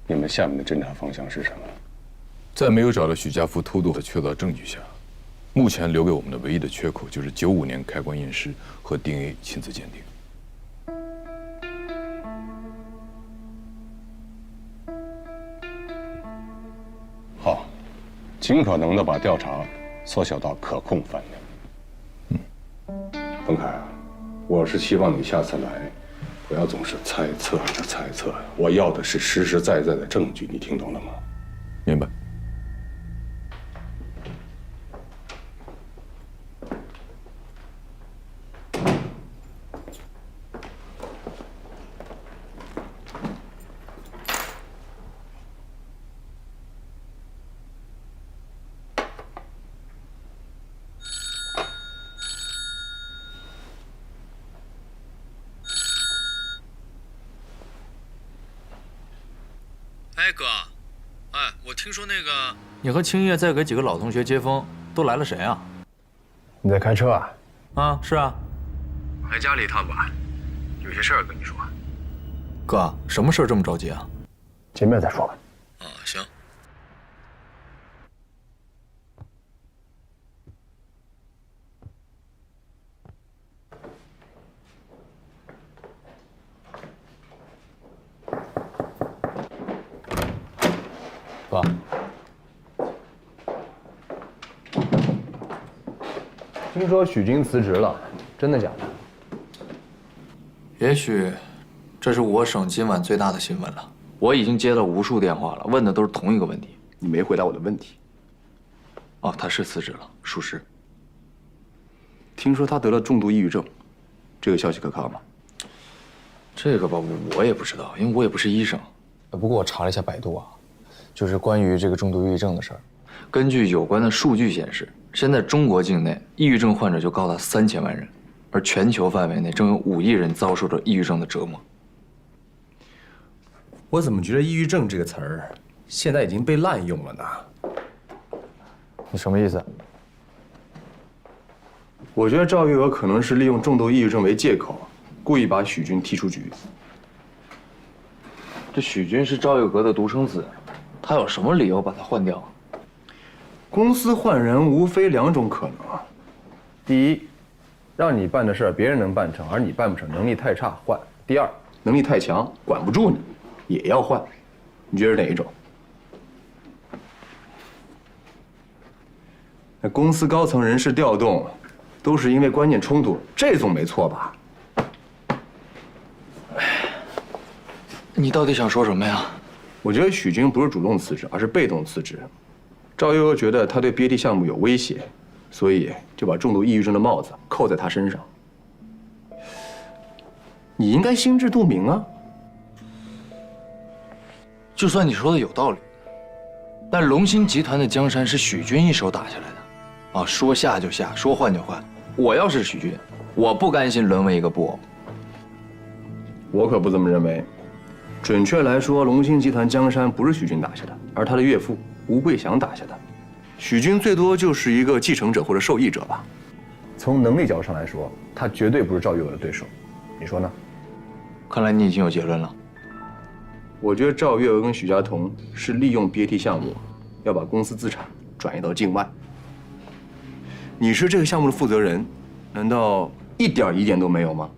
你们下面的侦查方向是什么？在没有找到许家福偷渡的确凿证据下，目前留给我们的唯一的缺口就是95年开棺验尸和 DNA 亲子鉴定。好，尽可能的把调查缩小到可控范围。冯凯啊，我是希望你下次来，不要总是猜测着猜测，我要的是实实在在的证据，你听懂了吗？明白。哎哥，哎，我听说那个你和青叶在给几个老同学接风，都来了谁啊？你在开车啊？啊，是啊。来家里一趟吧，有些事儿跟你说。哥，什么事儿这么着急啊？见面再说吧。啊，行。哥，听说许军辞职了，真的假的？也许，这是我省今晚最大的新闻了。我已经接了无数电话了，问的都是同一个问题。你没回答我的问题。哦，他是辞职了，属实。听说他得了重度抑郁症，这个消息可靠吗？这个吧，我也不知道，因为我也不是医生。不过我查了一下百度啊。就是关于这个重度抑郁症的事儿，根据有关的数据显示，现在中国境内抑郁症患者就高达3000万人，而全球范围内正有5亿人遭受着抑郁症的折磨。我怎么觉得抑郁症这个词儿现在已经被滥用了呢？你什么意思？我觉得赵玉娥可能是利用重度抑郁症为借口，故意把许军踢出局。这许军是赵玉娥的独生子。他有什么理由把他换掉？公司换人无非2种可能：第一，让你办的事儿别人能办成，而你办不成，能力太差换；第二，能力太强，管不住你，也要换。你觉得是哪一种？那公司高层人事调动，都是因为观念冲突，这总没错吧？你到底想说什么呀？我觉得许军不是主动辞职，而是被动辞职。赵悠悠觉得他对 BAT 项目有威胁，所以就把重度抑郁症的帽子扣在他身上。你应该心知肚明啊。就算你说的有道理，但龙兴集团的江山是许军一手打下来的，啊，说下就下，说换就换。我要是许军，我不甘心沦为一个布偶。我可不这么认为。准确来说，龙兴集团江山不是许军打下的，而他的岳父吴桂祥打下的。许军最多就是一个继承者或者受益者吧。从能力角度上来说，他绝对不是赵玉娥的对手。你说呢？看来你已经有结论了。我觉得赵月娥跟许家彤是利用 BAT 项目，要把公司资产转移到境外。你是这个项目的负责人，难道一点意见都没有吗？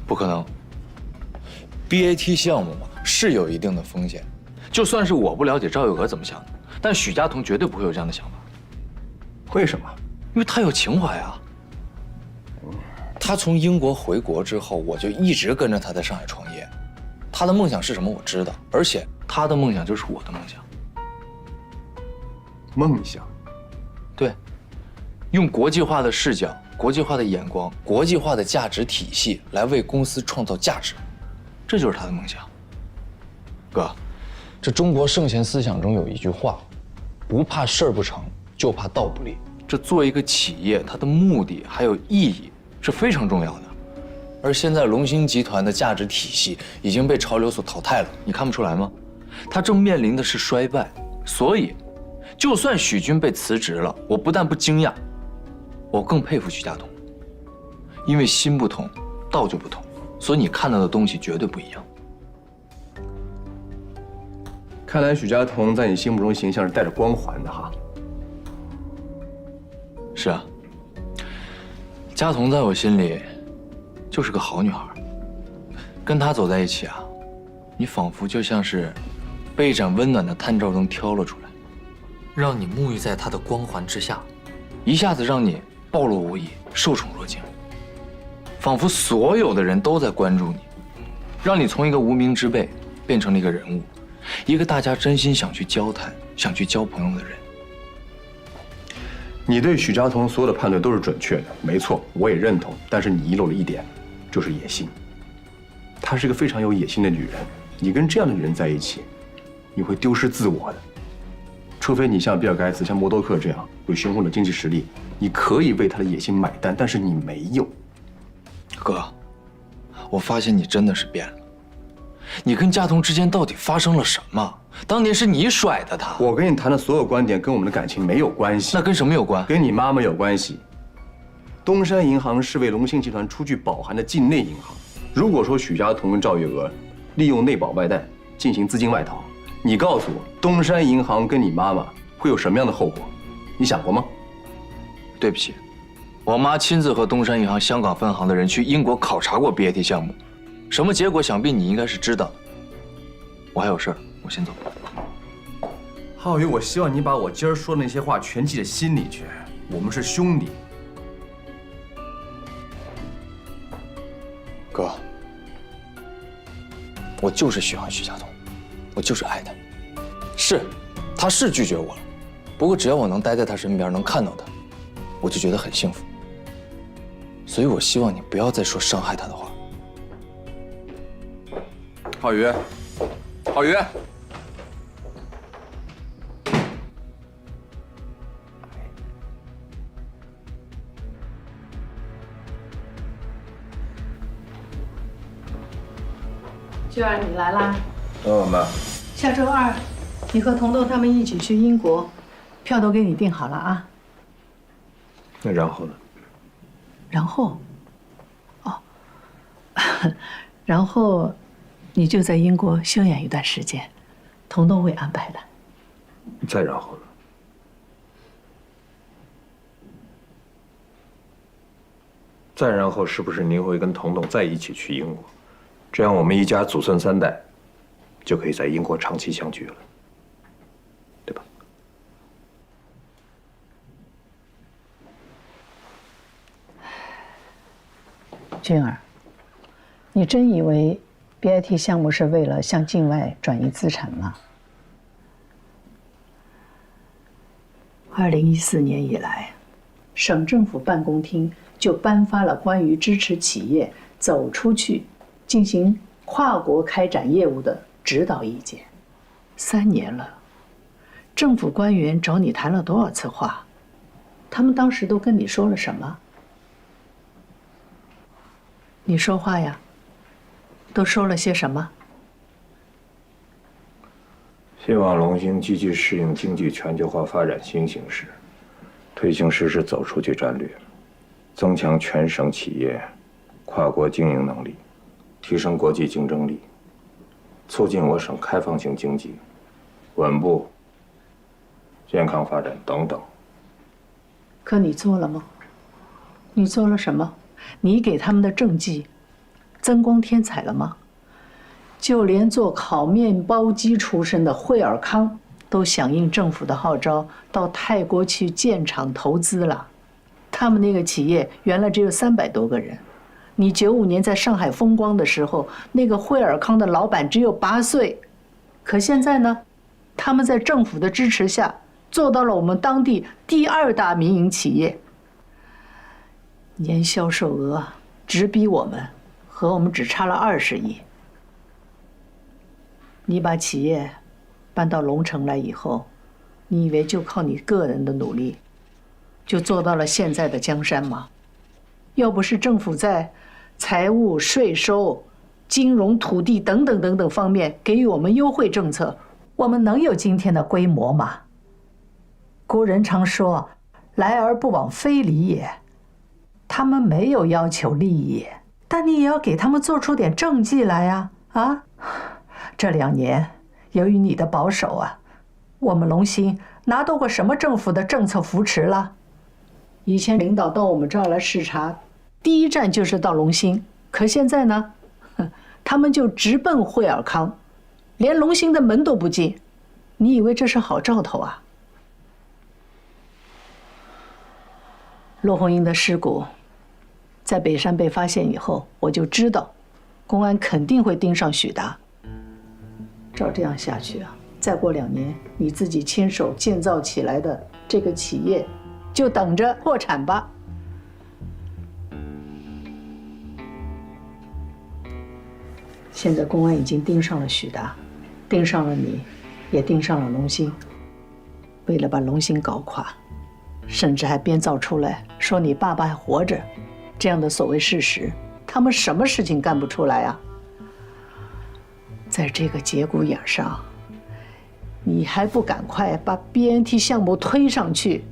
不可能。BAT 项目嘛，是有一定的风险。就算是我不了解赵月娥怎么想的，但许家彤绝对不会有这样的想法。为什么？因为他有情怀啊。他从英国回国之后，我就一直跟着他在上海创业。他的梦想是什么我知道，而且他的梦想就是我的梦想。梦想？对，用国际化的视角、国际化的眼光、国际化的价值体系来为公司创造价值，这就是他的梦想。哥，这中国圣贤思想中有一句话，不怕事儿不成，就怕道不立。这做一个企业，它的目的还有意义是非常重要的。而现在龙兴集团的价值体系已经被潮流所淘汰了，你看不出来吗？它正面临的是衰败，所以，就算许军被辞职了，我不但不惊讶，我更佩服许家彤。因为心不同，道就不同，所以你看到的东西绝对不一样。看来许家彤在你心目中形象是带着光环的哈。是啊，家彤在我心里就是个好女孩。跟她走在一起啊，你仿佛就像是被一盏温暖的探照灯挑了出来，让你沐浴在她的光环之下，一下子让你暴露无遗，受宠若惊。仿佛所有的人都在关注你，让你从一个无名之辈变成了一个人物，一个大家真心想去交谈、想去交朋友的人。你对许家彤所有的判断都是准确的，没错，我也认同。但是你遗漏了一点，就是野心。她是一个非常有野心的女人，你跟这样的女人在一起，你会丢失自我的。除非你像比尔盖茨、像默多克这样有雄厚的经济实力，你可以为她的野心买单，但是你没有。哥，我发现你真的是变了。你跟家彤之间到底发生了什么？当年是你甩的他。我跟你谈的所有观点跟我们的感情没有关系。那跟什么有关？跟你妈妈有关系。东山银行是为龙兴集团出具保函的境内银行。如果说许家彤跟赵月娥利用内保外贷进行资金外逃，你告诉我，东山银行跟你妈妈会有什么样的后果？你想过吗？对不起，我妈亲自和东山银行香港分行的人去英国考察过 BAT 项目，什么结果想必你应该是知道的。我还有事儿，我先走。浩宇，我希望你把我今儿说的那些话全记在心里去。我们是兄弟。哥，我就是喜欢许家彤，我就是爱他。是，他是拒绝我了，不过只要我能待在他身边，能看到他，我就觉得很幸福。所以我希望你不要再说伤害他的话。浩宇，浩宇。娟儿，你来啦。妈。下周2，你和彤彤他们一起去英国，票都给你订好了啊。那然后呢？然后，然后，你就在英国休养一段时间，彤彤会安排的。再然后呢？再然后，是不是您会跟彤彤在一起去英国？这样我们一家祖孙3代就可以在英国长期相聚了，对吧？君儿，你真以为 BAT 项目是为了向境外转移资产吗？2014年以来，省政府办公厅就颁发了关于支持企业走出去进行跨国开展业务的指导意见。3年了，政府官员找你谈了多少次话？他们当时都跟你说了什么？你说话呀，都说了些什么？希望龙兴积极适应经济全球化发展新形势，推行实施走出去战略，增强全省企业跨国经营能力，提升国际竞争力，促进我省开放型经济稳步健康发展等等。可你做了吗？你做了什么？你给他们的政绩增光添彩了吗？就连做烤面包机出身的惠尔康都响应政府的号召，到泰国去建厂投资了。他们那个企业原来只有300多个人，你95年在上海风光的时候，那个惠尔康的老板只有8岁，可现在呢，他们在政府的支持下，做到了我们当地第2大民营企业，年销售额直逼我们，和我们只差了20亿。你把企业搬到龙城来以后，你以为就靠你个人的努力，就做到了现在的江山吗？要不是政府在财务、税收、金融、土地等等等等方面给予我们优惠政策，我们能有今天的规模吗？古人常说“来而不往非礼也”，他们没有要求利益，但你也要给他们做出点政绩来呀！啊，这2年由于你的保守啊，我们龙兴拿到过什么政府的政策扶持了？以前领导到我们这儿来视察，第一站就是到龙兴，可现在呢，他们就直奔惠尔康，连龙兴的门都不进。你以为这是好兆头啊？骆红英的尸骨在北山被发现以后，我就知道，公安肯定会盯上许达。照这样下去啊，再过2年，你自己亲手建造起来的这个企业，就等着破产吧。现在公安已经盯上了许达，盯上了你，也盯上了龙兴。为了把龙兴搞垮，甚至还编造出来说你爸爸还活着，这样的所谓事实，他们什么事情干不出来啊？在这个节骨眼上，你还不赶快把 BNT 项目推上去，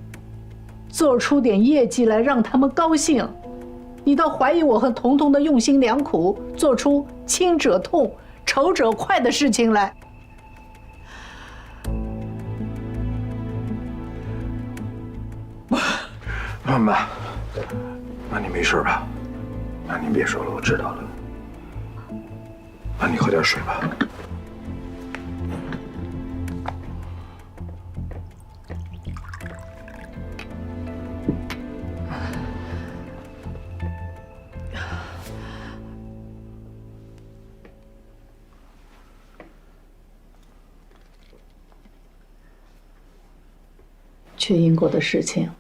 做出点业绩来让他们高兴？你倒怀疑我和彤彤的用心良苦，做出亲者痛、仇者快的事情来。妈，妈你没事吧？妈你别说了，我知道了。妈你喝点水吧。去英国的事情，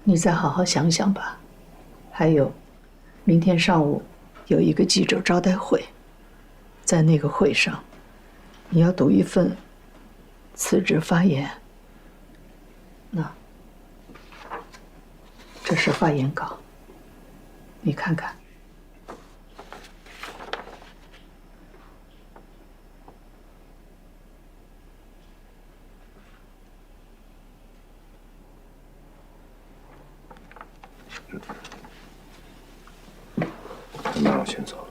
你再好好想想吧。还有，明天上午有一个记者招待会，在那个会上，你要读一份辞职发言。那，这是发言稿，你看看。那我先走了。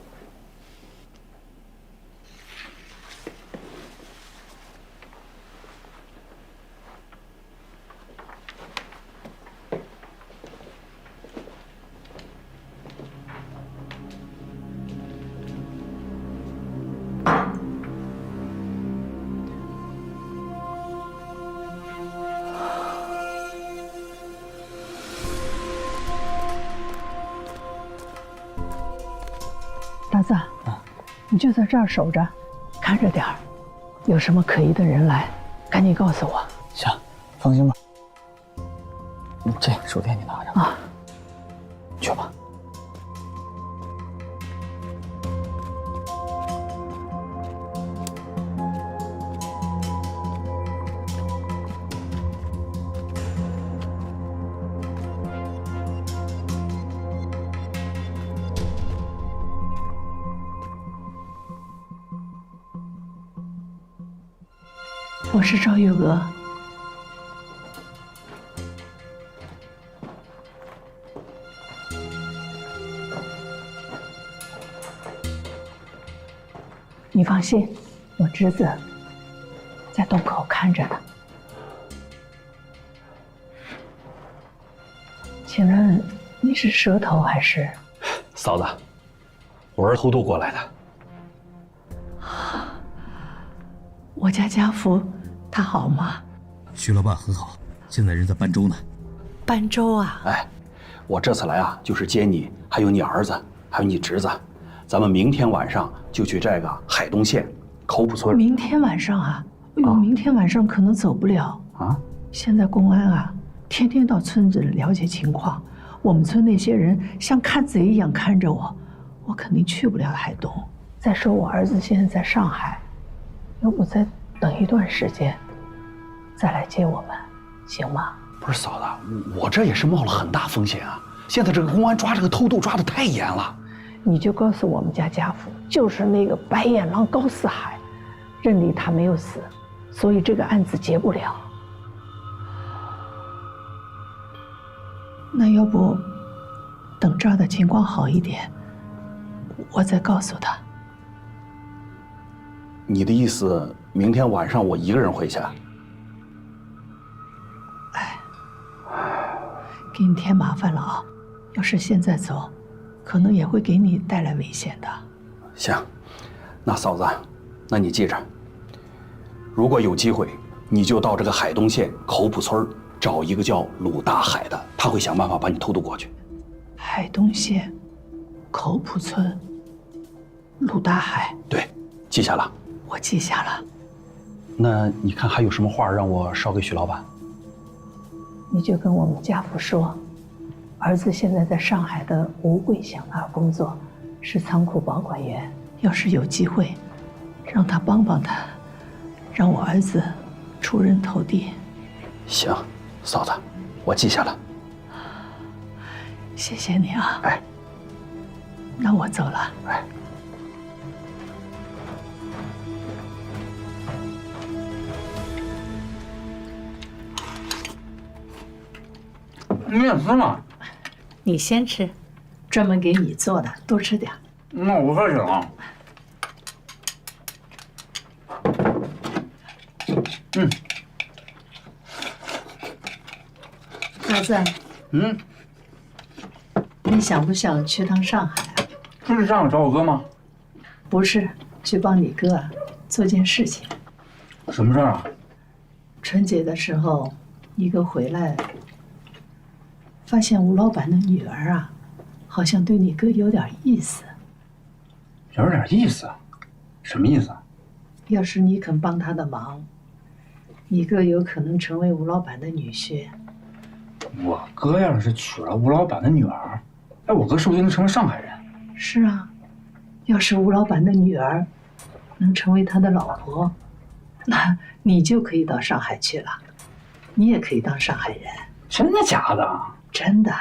达子，你就在这儿守着，看着点儿，有什么可疑的人来，赶紧告诉我。行，放心吧。这手电你拿着啊，去吧。我是赵月娥。你放心，我侄子在洞口看着呢。请问你是蛇头还是？嫂子，我是偷渡过来的。我家家福他好吗？徐老爸很好，现在人在儋州呢。儋州啊？哎，我这次来啊，就是接你，还有你儿子，还有你侄子。咱们明天晚上就去这个海东县口埔村。明天晚上啊？哎呦，明天晚上可能走不了啊。现在公安啊，天天到村子里了解情况，我们村那些人像看贼一样看着我，我肯定去不了海东。再说我儿子现在在上海，要不再等一段时间，再来接我们，行吗？不是嫂子，我这也是冒了很大风险啊！现在这个公安抓这个偷渡抓得太严了。你就告诉我们家家父，就是那个白眼狼高四海，认定他没有死，所以这个案子结不了。那要不等这儿的情况好一点，我再告诉他。你的意思明天晚上我一个人回去。给你添麻烦了啊！要是现在走，可能也会给你带来危险的。行，那嫂子，那你记着，如果有机会，你就到这个海东县口浦村找一个叫鲁大海的，他会想办法把你偷渡过去。海东县口浦村鲁大海，对，记下了。我记下了。那你看还有什么话让我捎给许老板？你就跟我们家父说，儿子现在在上海的吴桂祥那儿工作，是仓库保管员。要是有机会，让他帮帮他，让我儿子出人头地。行，嫂子，我记下了。谢谢你啊。哎，那我走了。哎。面丝嘛，你先吃，专门给你做的，多吃点。那我不客气了啊。儿子，你想不想去趟上海啊？这是上海找我哥吗？不是，去帮你哥做件事情。什么事儿啊？春节的时候，你哥回来，发现吴老板的女儿啊，好像对你哥有点意思。有点意思？什么意思啊？要是你肯帮他的忙，你哥有可能成为吴老板的女婿。我哥要是娶了吴老板的女儿，哎，我哥是不是就能成为上海人？是啊，要是吴老板的女儿能成为他的老婆，那你就可以到上海去了，你也可以当上海人。真的假的？真的。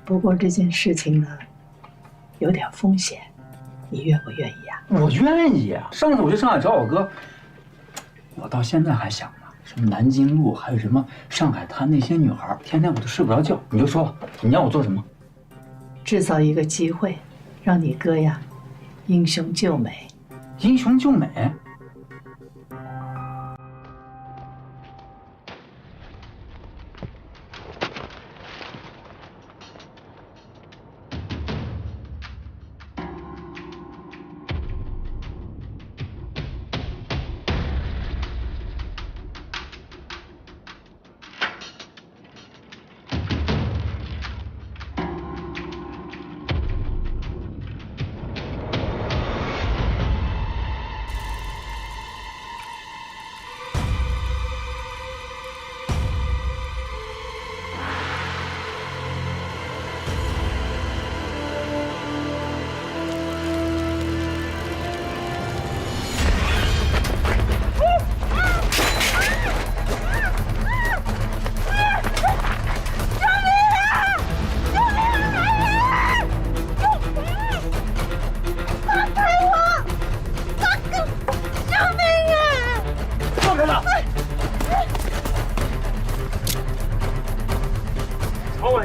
不过这件事情呢，有点风险，你愿不愿意啊？我愿意啊！上次我去上海找我哥，我到现在还想呢，什么南京路，还有什么上海滩那些女孩，天天我都睡不着觉。你就说吧，你让我做什么？制造一个机会，让你哥呀英雄救美。英雄救美？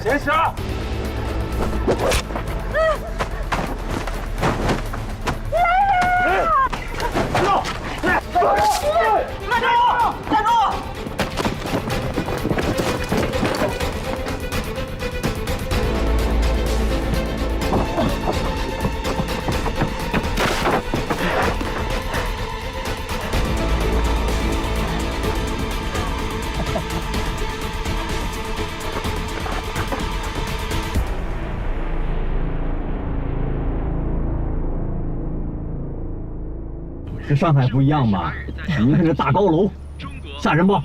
前杀！跟上海不一样嘛，你看这大高楼，吓人不？